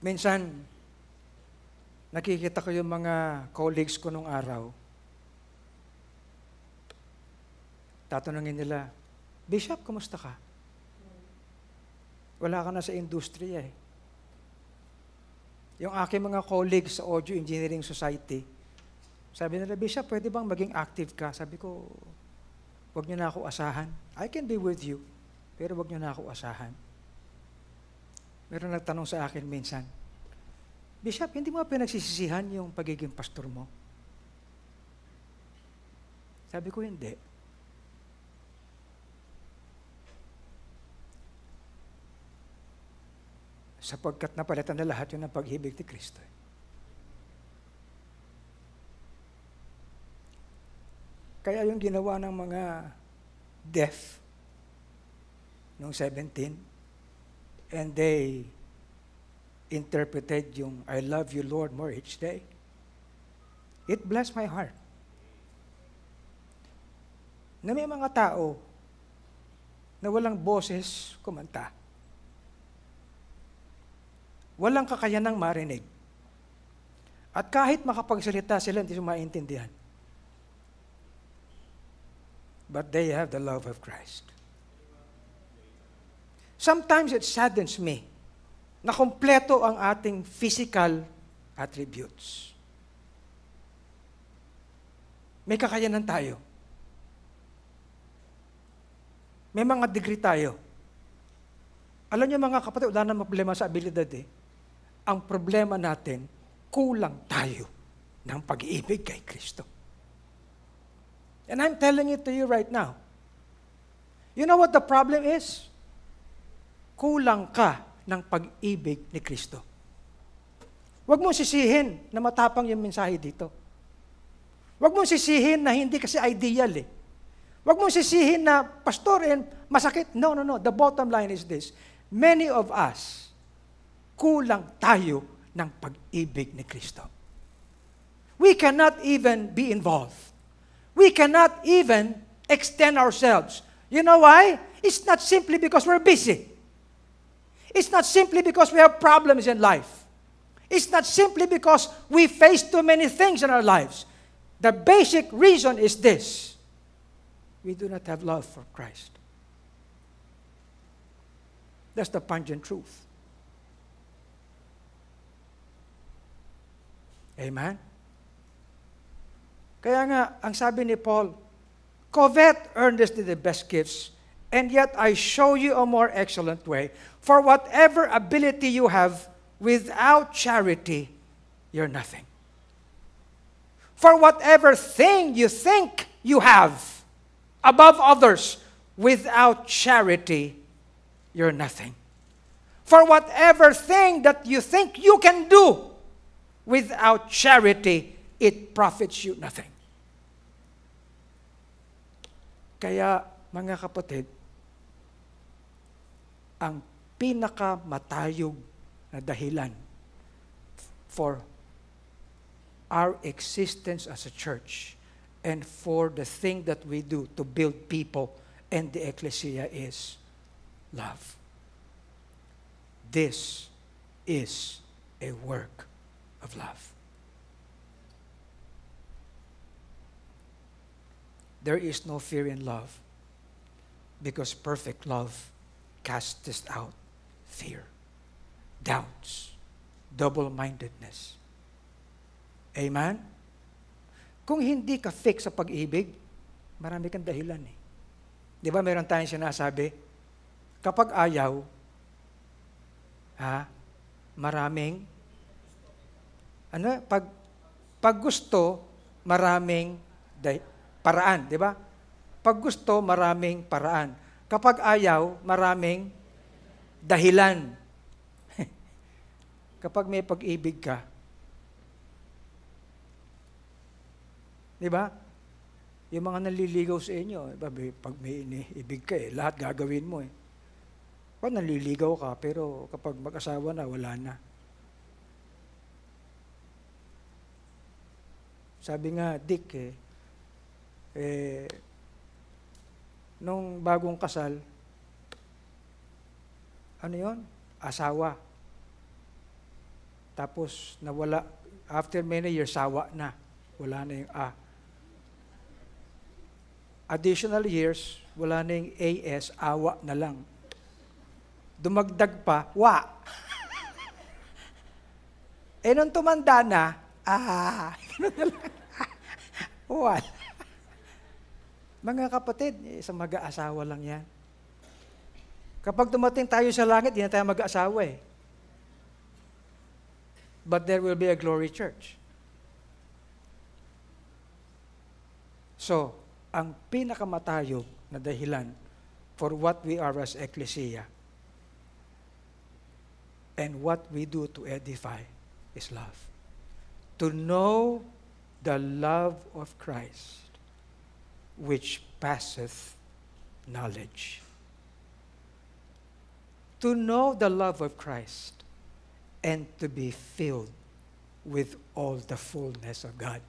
Speaker 1: Minsan, nakikita ko yung mga colleagues ko nung araw. Tatanungin nila, Bishop, kumusta ka? Wala ka na sa industriya eh. Yung aking mga colleagues sa Audio Engineering Society, sabi nila, Bishop, pwede bang maging active ka? Sabi ko, wag niyo na ako asahan. I can be with you, pero wag niyo na ako asahan. Meron nagtanong sa akin minsan, Bishop, hindi mo pinagsisisihan yung pagiging pastor mo? Sabi ko, hindi. Sapagkat napalitan na lahat yun ng pag-ibig ni Kristo. Kaya yung ginawa ng mga deaf noong 17, and they interpreted yung I love you, Lord, more each day. It blessed my heart. Na may mga tao na walang boses kumanta. Walang kakayanang marinig. At kahit makapagsalita sila, hindi sila maintindihan. But they have the love of Christ. Sometimes it saddens me na kompleto ang ating physical attributes. May kakayanan tayo. May mga degree tayo. Alam niyo mga kapatid, wala na problema sa abilidad eh. Ang problema natin, kulang tayo ng pag-ibig kay Kristo. And I'm telling it to you right now. You know what the problem is? Kulang ka ng pag-ibig ni Kristo. Huwag mong sisihin na matapang yung mensahe dito. Huwag mong sisihin na hindi kasi ideal eh. Huwag mong sisihin na, pastorin, masakit. No. The bottom line is this. Many of us, kulang tayo ng pag-ibig ni Kristo. We cannot even be involved. We cannot even extend ourselves. You know why? It's not simply because we're busy. It's not simply because we have problems in life. It's not simply because we face too many things in our lives. The basic reason is this. We do not have love for Christ. That's the pungent truth. Amen? Kaya nga, ang sabi ni Paul, covet earnestly the best gifts, and yet I show you a more excellent way. For whatever ability you have, without charity, you're nothing. For whatever thing you think you have above others, without charity, you're nothing. For whatever thing that you think you can do, without charity, it profits you nothing. Kaya, mga kapatid, ang pinakamatayog na dahilan for our existence as a church and for the thing that we do to build people and the ecclesia is love. This is a work of love. There is no fear in love, because perfect love casteth out fear, doubts, double-mindedness. Amen? Kung hindi ka fix sa pag-ibig, marami kang dahilan eh. Di ba meron tayong sinasabi, kapag ayaw, maraming, pag gusto, maraming paraan, di ba? Pag gusto, maraming paraan. Kapag ayaw, maraming dahilan. Kapag may pag-ibig ka, di ba? Yung mga naliligaw sa inyo, pag may iniibig ka lahat gagawin mo . Naliligaw ka, pero kapag mag-asawa na, wala na. Sabi nga, Dick, nung bagong kasal, ano yon? Asawa. Tapos, nawala. After many years, sawa na. Wala na yung A. Additional years, wala na yung AS, awa na lang. Dumagdag pa, wa. Nung tumanda na, ganun na lang. Wala. Mga kapatid, isang mag-aasawa lang yan. Kapag dumating tayo sa langit, hindi na tayo mag-aasawa eh. But there will be a glory church. So, ang pinakamatayog na dahilan for what we are as ecclesia and what we do to edify is love. To know the love of Christ, which passeth knowledge. To know the love of Christ and to be filled with all the fullness of God.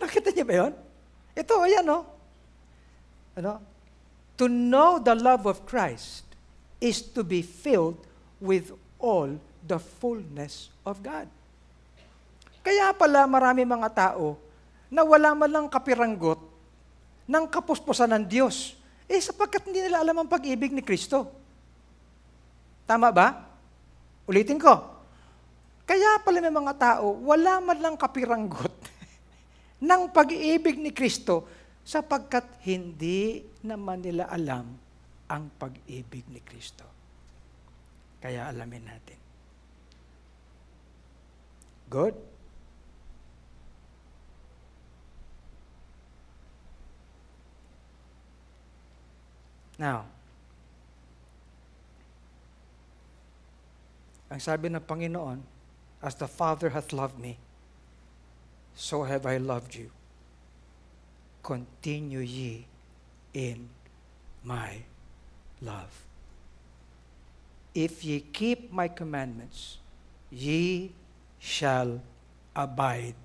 Speaker 1: Nakita niyo ba yun? Ito, ayan, no? Ano? To know the love of Christ is to be filled with all the fullness of God. Kaya pala marami mga tao na wala man lang kapiranggot ng kapuspusan ng Diyos. Sapagkat hindi nila alam ang pag-ibig ni Kristo. Tama ba? Ulitin ko. Kaya pala may mga tao, wala man lang kapiranggot ng pag-ibig ni Kristo sapagkat hindi naman nila alam ang pag-ibig ni Kristo. Kaya alamin natin. Good? Now, ang sabi ng Panginoon, as the Father hath loved me, so have I loved you. Continue ye in my love. If ye keep my commandments, ye shall abide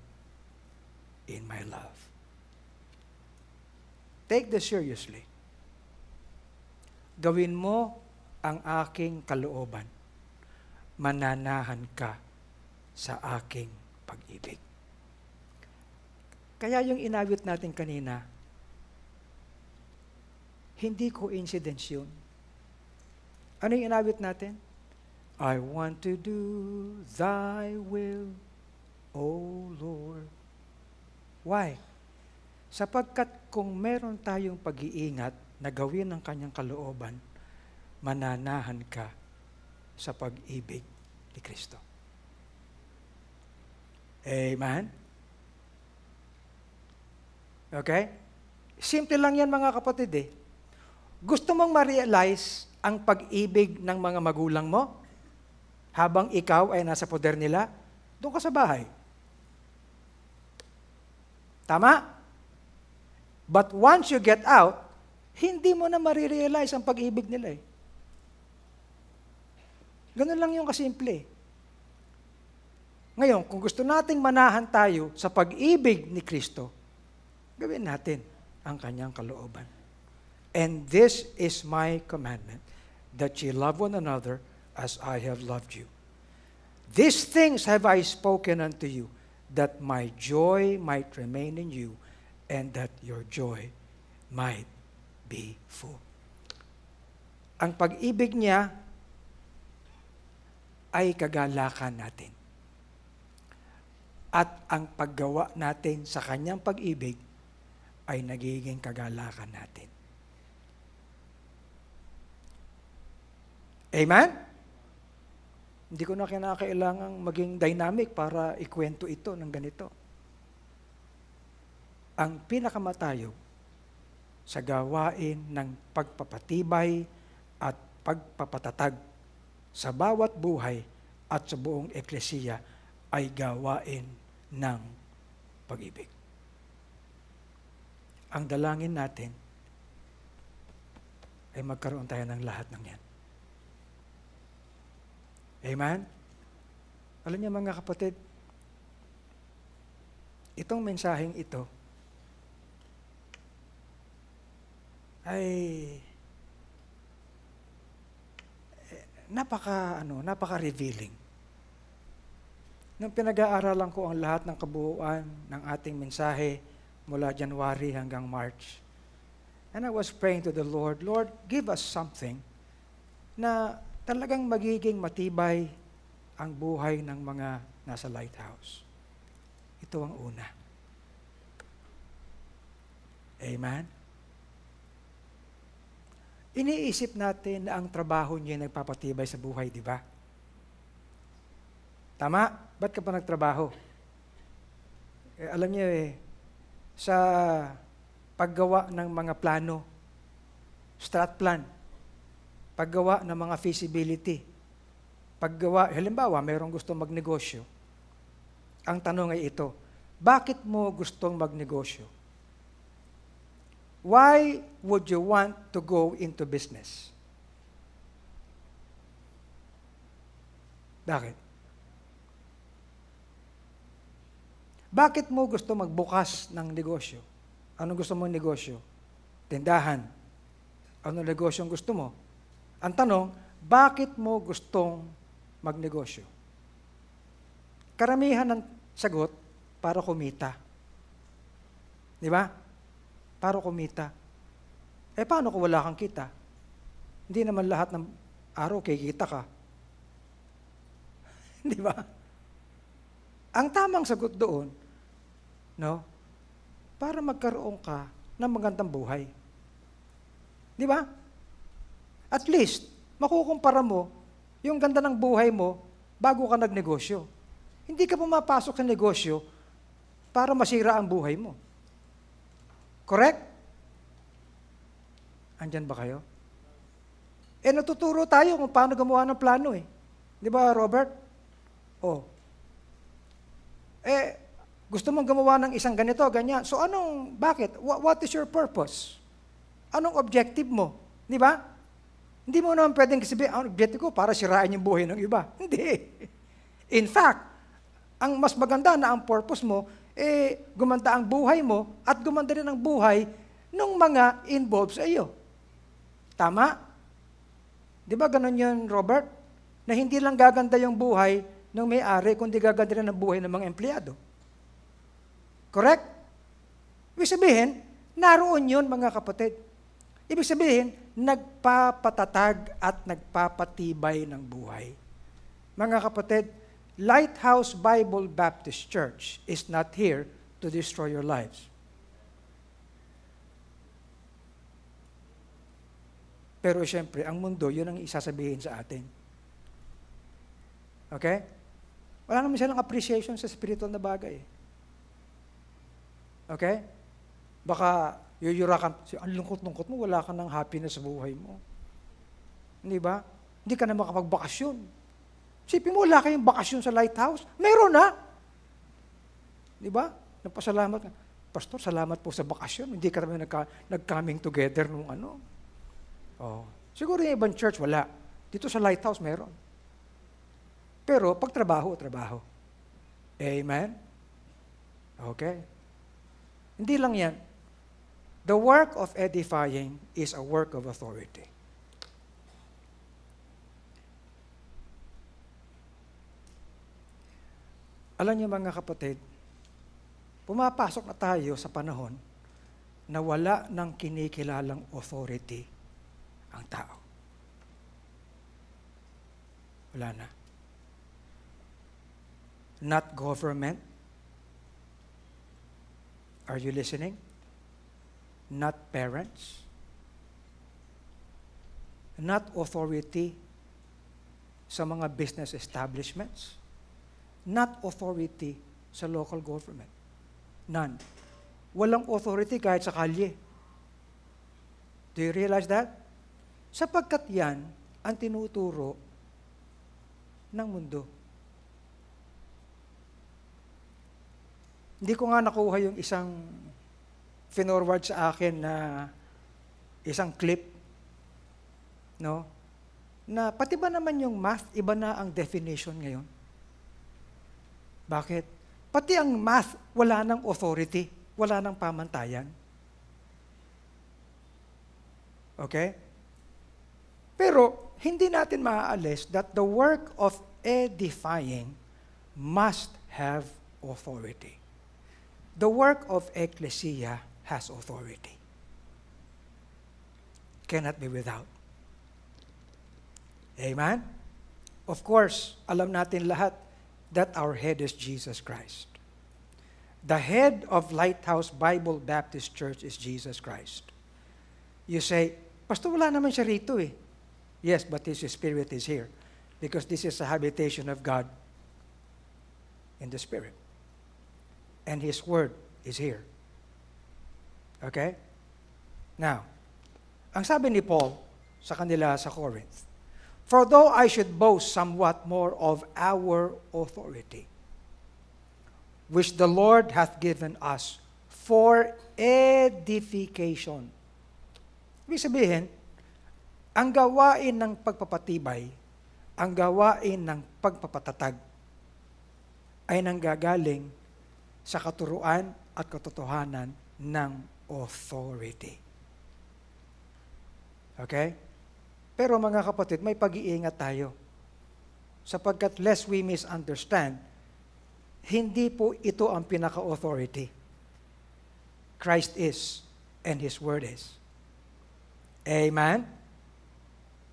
Speaker 1: in my love. Take this seriously. Gawin mo ang aking kalooban. Mananahan ka sa aking pag-ibig. Kaya yung inawit natin kanina, hindi coincidence yun. Ano yung inawit natin? I want to do thy will, O Lord. Why? Sapagkat kung meron tayong pag-iingat na gawin ang kanyang kalooban, mananahan ka sa pag-ibig ni Kristo. Amen? Okay? Simple lang yan mga kapatid eh. Gusto mong ma-realize ang pag-ibig ng mga magulang mo habang ikaw ay nasa poder nila? Doon ka sa bahay. Tama? But once you get out, hindi mo na marirealize ang pag-ibig nila eh. Ganun lang yung kasimple. Ngayon, kung gusto nating manahan tayo sa pag-ibig ni Kristo, gawin natin ang kanyang kalooban. And this is my commandment, that ye love one another as I have loved you. These things have I spoken unto you, that my joy might remain in you, and that your joy might be full. Ang pag-ibig niya ay kagalakan natin. At ang paggawa natin sa kanyang pag-ibig ay nagiging kagalakan natin. Amen? Hindi ko na kinakailangang maging dynamic para ikwento ito ng ganito. Ang pinakamatayog sa gawain ng pagpapatibay at pagpapatatag sa bawat buhay at sa buong eklesiya ay gawain ng pag-ibig. Ang dalangin natin ay magkaroon tayo ng lahat ng yan. Amen? Alam niyo mga kapatid, itong mensaheng ito ay napaka-revealing. Nung pinag-aaralan ko ang lahat ng kabuuan ng ating mensahe mula January hanggang March, and I was praying to the Lord, Lord, give us something na talagang magiging matibay ang buhay ng mga nasa lighthouse. Ito ang una. Amen? Iniisip natin na ang trabaho niya nagpapatibay sa buhay, di ba? Tama? Ba't ka pa nagtrabaho? Alam niyo sa paggawa ng mga plano, strat plan, paggawa ng mga feasibility, paggawa, halimbawa, mayroong gustong magnegosyo. Ang tanong ay ito, bakit mo gustong magnegosyo? Why would you want to go into business? Bakit? Bakit mo gusto magbukas ng negosyo? Anong gusto mong negosyo? Tindahan. Anong negosyo ang gusto mo? Ang tanong, bakit mo gustong magnegosyo? Karamihan ng sagot, para kumita. Di ba? Para kumita. Paano kung wala kang kita? Hindi naman lahat ng araw kikita ka. Di ba? Ang tamang sagot doon, no? Para magkaroon ka ng magandang buhay. Di ba? At least, makukumpara mo yung ganda ng buhay mo bago ka nagnegosyo. Hindi ka pumapasok sa negosyo para masira ang buhay mo. Correct? Andyan ba kayo? Natuturo tayo kung paano gumawa ng plano eh. Di ba, Robert? Gusto mong gumawa ng isang ganito, ganyan. So bakit? What is your purpose? Anong objective mo? Di ba? Hindi mo naman pwedeng sabihin, ang objective ko para sirain yung buhay ng iba. Hindi. In fact, ang mas maganda na ang purpose mo, gumanda ang buhay mo at gumanda rin ang buhay ng mga involved sa iyo. Tama? Di ba ganun yun, Robert? Na hindi lang gaganda yung buhay ng may-ari, kundi gaganda rin ang buhay ng mga empleyado. Correct? Ibig sabihin, naroon yun mga kapatid. Ibig sabihin, nagpapatatag at nagpapatibay ng buhay. Mga kapatid, Lighthouse Bible Baptist Church is not here to destroy your lives. Pero siyempre, ang mundo, yun ang isasabihin sa atin. Okay? Wala naman silang appreciation sa spiritual na bagay. Okay? Baka yuyurakan, ang lungkot-lungkot mo, wala ka ng happiness sa buhay mo. Hindi ba? Hindi ka na makapagbakasyon. Sipin mo, wala kayong bakasyon sa Lighthouse. Meron na. Di ba? Nagpasalamat ka. Pastor, salamat po sa bakasyon. Hindi ka naman nag-coming together nung ano. Siguro yung ibang church, wala. Dito sa Lighthouse, meron. Pero pag trabaho. Amen? Okay? Hindi lang yan. The work of edifying is a work of authority. Alam niyo mga kapatid, pumapasok na tayo sa panahon na wala ng kinikilalang authority ang tao. Wala na. Not government. Are you listening? Not parents. Not authority sa mga business establishments. Not authority sa local government. None. Walang authority kahit sa kalye. Do you realize that? Sapagkat yan ang tinuturo ng mundo. Hindi ko nga nakuha yung isang finorward sa akin na isang clip, no? na pati ba naman yung math, iba na ang definition ngayon? Bakit? Pati ang math, wala ng authority, wala ng pamantayan. Okay? Pero, hindi natin maaalis that the work of edifying must have authority. The work of ecclesia has authority. Cannot be without. Amen? Of course, alam natin lahat that our head is Jesus Christ. The head of Lighthouse Bible Baptist Church is Jesus Christ. You say, Pastor, wala naman siya rito eh. Yes, but His Spirit is here. Because this is a habitation of God in the Spirit. And His Word is here. Okay? Now, ang sabi ni Paul sa kanila sa Corinth, for though I should boast somewhat more of our authority, which the Lord hath given us for edification. Ibig sabihin, ang gawain ng pagpapatibay, ang gawain ng pagpapatatag, ay nanggagaling sa katuruan at katotohanan ng authority. Okay? Pero mga kapatid, may pag-iingat tayo. Sapagkat lest we misunderstand, hindi po ito ang pinaka-authority. Christ is, and His Word is. Amen?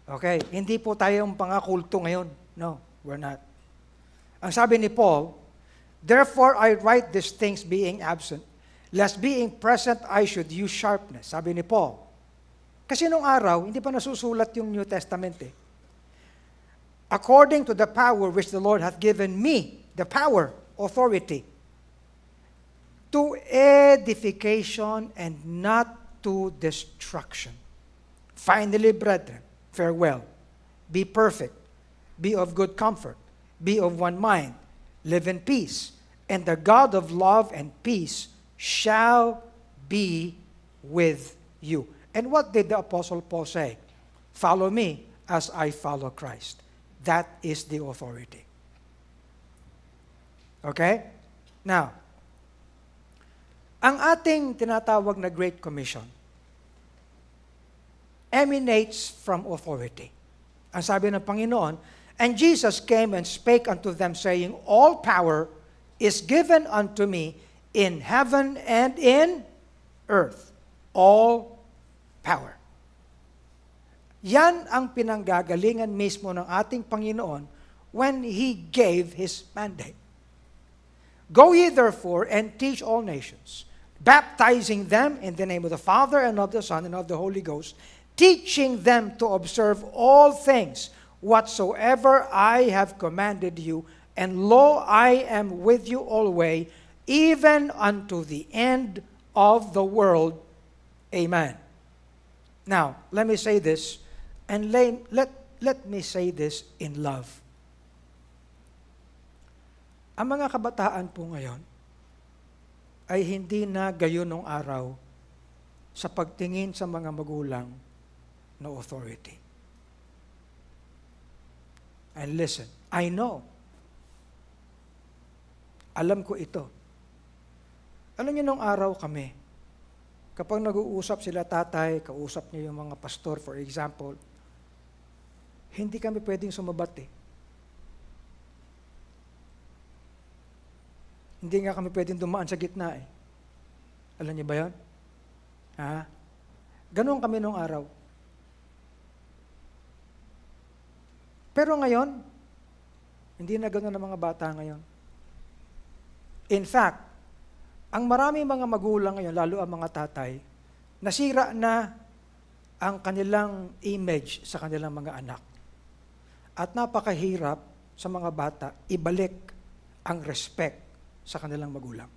Speaker 1: Okay, hindi po tayong pangakulto ngayon. No, we're not. Ang sabi ni Paul, therefore I write these things being absent, lest being present I should use sharpness. Sabi ni Paul. Kasi nung araw, hindi pa nasusulat yung New Testament eh. According to the power which the Lord hath given me, the power, authority, to edification and not to destruction. Finally, brethren, farewell. Be perfect. Be of good comfort. Be of one mind. Live in peace. And the God of love and peace shall be with you. And what did the Apostle Paul say? Follow me as I follow Christ. That is the authority. Okay? Now, ang ating tinatawag na Great Commission emanates from authority. Ang sabi ng Panginoon, and Jesus came and spake unto them, saying, all power is given unto me in heaven and in earth. All power. Yan ang pinanggagalingan mismo ng ating Panginoon when He gave His mandate. Go ye therefore and teach all nations, baptizing them in the name of the Father and of the Son and of the Holy Ghost, teaching them to observe all things whatsoever I have commanded you, and lo, I am with you always, even unto the end of the world. Amen. Now, let me say this, and let me say this in love. Ang mga kabataan po ngayon ay hindi na gayon nung araw sa pagtingin sa mga magulang na authority. And listen, I know. Alam ko ito. Alam niyo nung araw kami, kapag nag-uusap sila tatay, kausap niya yung mga pastor, for example, hindi kami pwedeng sumabat eh. Hindi nga kami pwedeng dumaan sa gitna eh. Alam niyo ba yun? Ha? Ganon kami nung araw. Pero ngayon, hindi na ganon ang mga bata ngayon. In fact, ang maraming mga magulang ngayon, lalo ang mga tatay, nasira na ang kanilang image sa kanilang mga anak. At napakahirap sa mga bata ibalik ang respect sa kanilang magulang.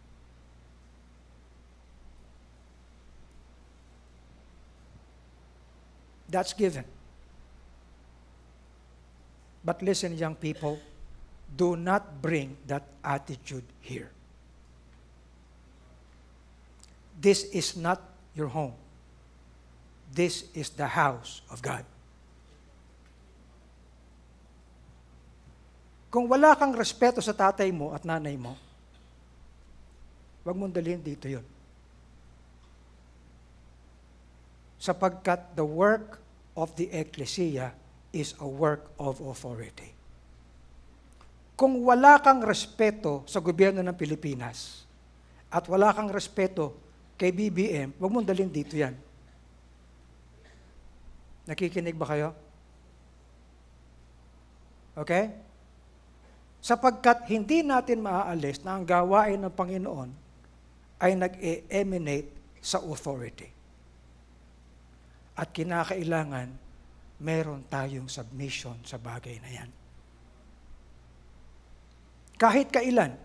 Speaker 1: That's given. But listen, young people, do not bring that attitude here. This is not your home. This is the house of God. Kung wala kang respeto sa tatay mo at nanay mo, huwag mong dalhin dito yun. Sapagkat the work of the ecclesia is a work of authority. Kung wala kang respeto sa gobyerno ng Pilipinas at wala kang respeto kay BBM, huwag mong dalhin dito yan. Nakikinig ba kayo? Okay? Sapagkat hindi natin maaalis na ang gawain ng Panginoon ay nag-emanate sa authority. At kinakailangan meron tayong submission sa bagay na yan. Kahit kailan,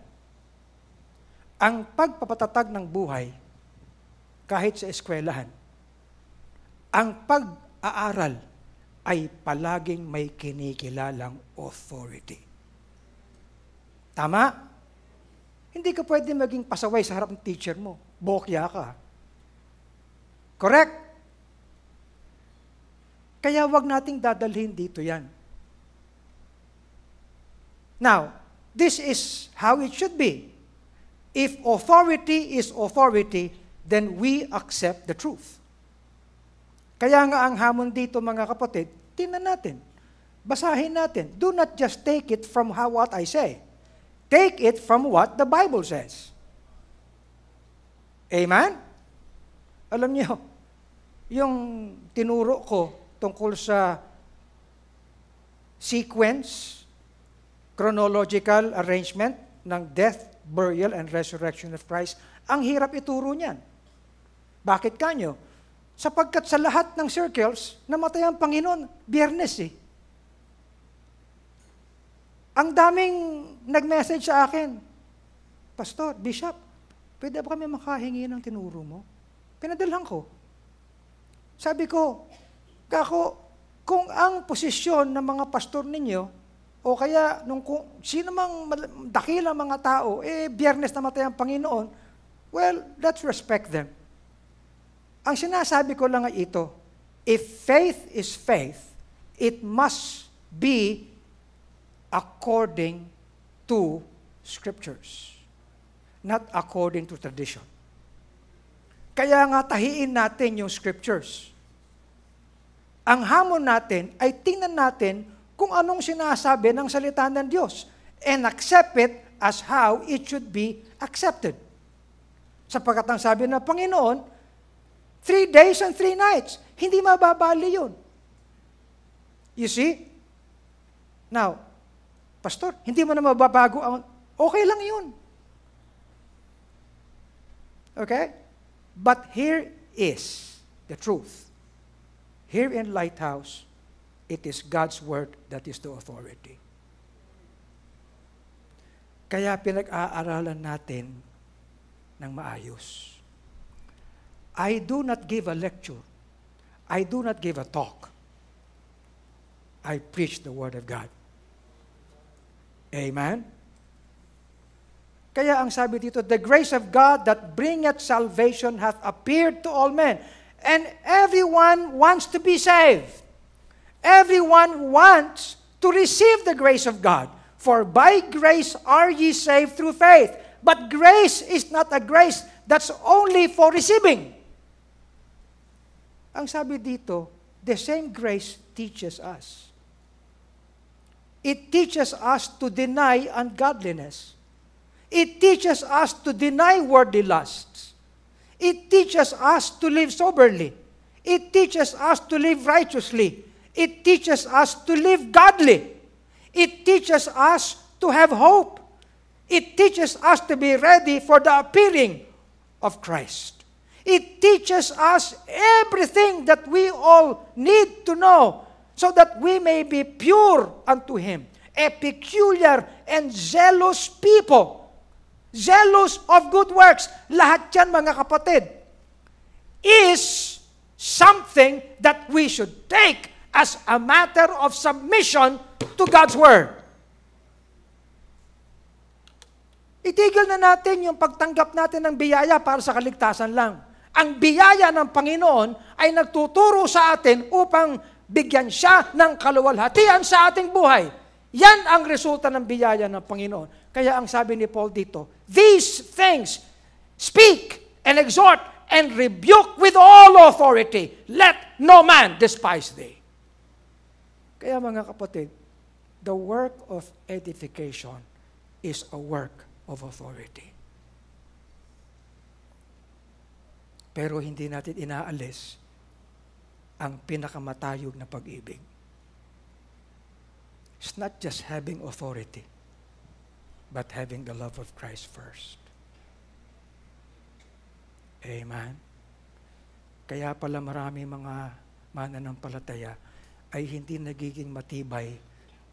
Speaker 1: ang pagpapatatag ng buhay, kahit sa eskwelahan, ang pag-aaral ay palaging may kinikilalang authority. Tama? Hindi ka pwede maging pasaway sa harap ng teacher mo. Bokya ka. Correct? Kaya wag nating dadalhin dito yan. Now, this is how it should be. If authority is authority, then we accept the truth. Kaya nga ang hamon dito, mga kapatid, tingnan natin. Basahin natin. Do not just take it from what I say. Take it from what the Bible says. Amen? Alam niyo, yung tinuro ko tungkol sa sequence, chronological arrangement ng death, burial, and resurrection of Christ, ang hirap ituro niyan. Bakit kanyo? Sapagkat sa lahat ng circles, namatay ang Panginoon, Biyernes eh. Ang daming nag-message sa akin, Pastor, Bishop, pwede ba kami makahingi ng tinuro mo? Pinadalhan ko. Sabi ko, kako, kung ang posisyon ng mga pastor ninyo, o kaya sino mang dakilang mga tao, Biyernes namatay ang Panginoon, well, let's respect them. Ang sinasabi ko lang ay ito, if faith is faith, it must be according to Scriptures, not according to tradition. Kaya nga tahiin natin yung Scriptures. Ang hamon natin ay tingnan natin kung anong sinasabi ng salita ng Diyos and accept it as how it should be accepted. Sapagkat ang sabi ng Panginoon, 3 days and 3 nights, hindi mababali yun. You see? Now, Pastor, hindi mo na mababago ang... Okay lang yun. Okay? But here is the truth. Here in Lighthouse, it is God's Word that is the authority. Kaya pinag-aaralan natin ng maayos. I do not give a lecture. I do not give a talk. I preach the Word of God. Amen? Kaya ang sabi dito, the grace of God that bringeth salvation hath appeared to all men. And everyone wants to be saved. Everyone wants to receive the grace of God. For by grace are ye saved through faith. But grace is not a grace that's only for receiving. Ang sabi dito, the same grace teaches us. It teaches us to deny ungodliness. It teaches us to deny worldly lusts. It teaches us to live soberly. It teaches us to live righteously. It teaches us to live godly. It teaches us to have hope. It teaches us to be ready for the appearing of Christ. It teaches us everything that we all need to know so that we may be pure unto Him, a peculiar and zealous people, zealous of good works. Lahat yan, mga kapatid, is something that we should take as a matter of submission to God's Word. Itigil na natin yung pagtanggap natin ng biyaya para sa kaligtasan lang. Ang biyaya ng Panginoon ay nagtuturo sa atin upang bigyan siya ng kaluwalhatian sa ating buhay. Yan ang resulta ng biyaya ng Panginoon. Kaya ang sabi ni Paul dito, these things speak and exhort and rebuke with all authority. Let no man despise thee. Kaya mga kapatid, the work of edification is a work of authority. Pero hindi natin inaalis ang pinakamatayog na pag-ibig. It's not just having authority, but having the love of Christ first. Amen? Kaya pala marami mga mananampalataya ay hindi nagiging matibay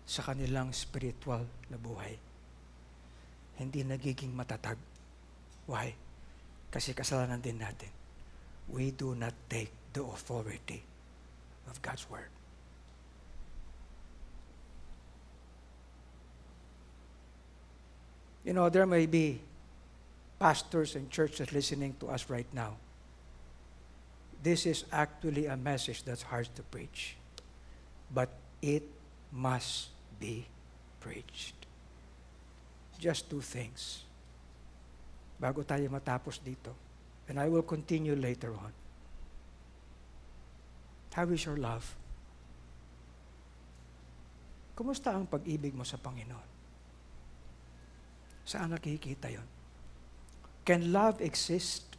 Speaker 1: sa kanilang spiritual na buhay. Hindi nagiging matatag. Why? Kasi kasalanan din natin. We do not take the authority of God's Word. You know, there may be pastors and churches listening to us right now. This is actually a message that's hard to preach. But it must be preached. Just two things. Bago tayo matapos dito. And I will continue later on. How is your love? Kumusta ang pag-ibig mo sa Panginoon? Saan nakikita yon? Can love exist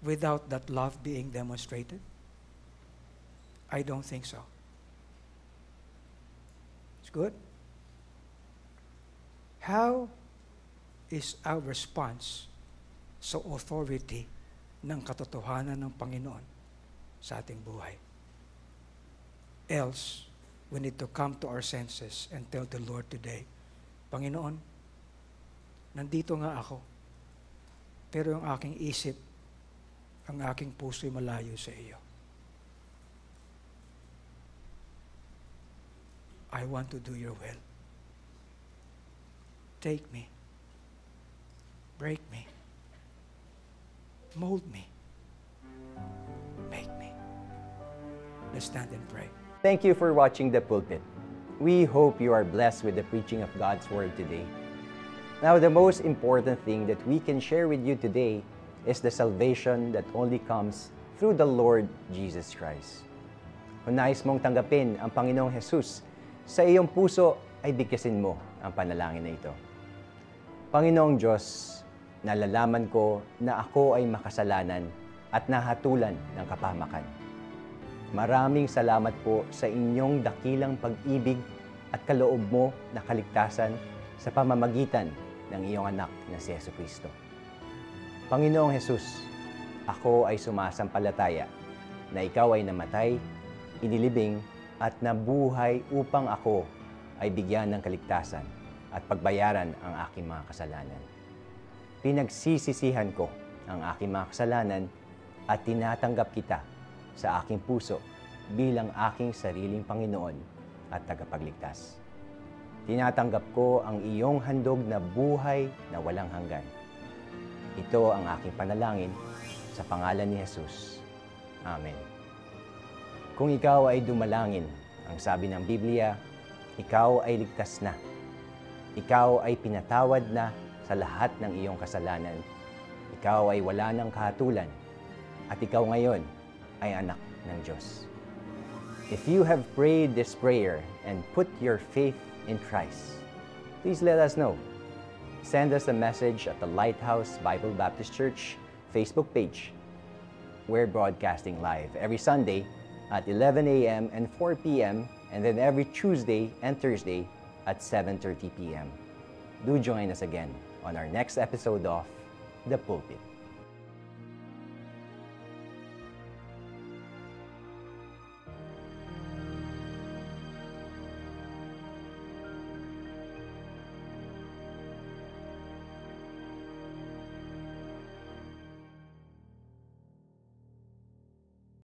Speaker 1: without that love being demonstrated? I don't think so. It's good. How is our response sa authority ng katotohanan ng Panginoon sa ating buhay? Else, we need to come to our senses and tell the Lord today, Panginoon, nandito nga ako, pero ang aking isip, ang aking puso'y malayo sa iyo. I want to do your will. Take me. Break me. Mold me. Make me. Let's stand and pray.
Speaker 3: Thank you for watching The Pulpit. We hope you are blessed with the preaching of God's Word today. Now, the most important thing that we can share with you today is the salvation that only comes through the Lord Jesus Christ. Kung nais mong tanggapin ang Panginoong Jesus sa iyong puso, ay bigkasin mo ang panalangin na ito. Panginoong Diyos, nalalaman ko na ako ay makasalanan at nahatulan ng kapahamakan. Maraming salamat po sa inyong dakilang pag-ibig at kaloob mo na kaligtasan sa pamamagitan ng iyong anak na si Jesucristo. Panginoong Jesus, ako ay sumasampalataya na ikaw ay namatay, inilibing at nabuhay upang ako ay bigyan ng kaligtasan at pagbayaran ang aking mga kasalanan. Pinagsisisihan ko ang aking mga kasalanan at tinatanggap kita sa aking puso bilang aking sariling Panginoon at tagapagligtas. Tinatanggap ko ang iyong handog na buhay na walang hanggan. Ito ang aking panalangin sa pangalan ni Jesus. Amen. Kung ikaw ay dumalangin, ang sabi ng Biblia, ikaw ay ligtas na. Ikaw ay pinatawad na sa lahat ng iyong kasalanan. Ikaw ay wala ng kahatulan. At ikaw ngayon ay anak ng Diyos. If you have prayed this prayer and put your faith in Christ, please let us know. Send us a message at the Lighthouse Bible Baptist Church Facebook page. We're broadcasting live every Sunday at 11 a.m. and 4 p.m. and then every Tuesday and Thursday at 7:30 p.m. Do join us again on our next episode of The Pulpit.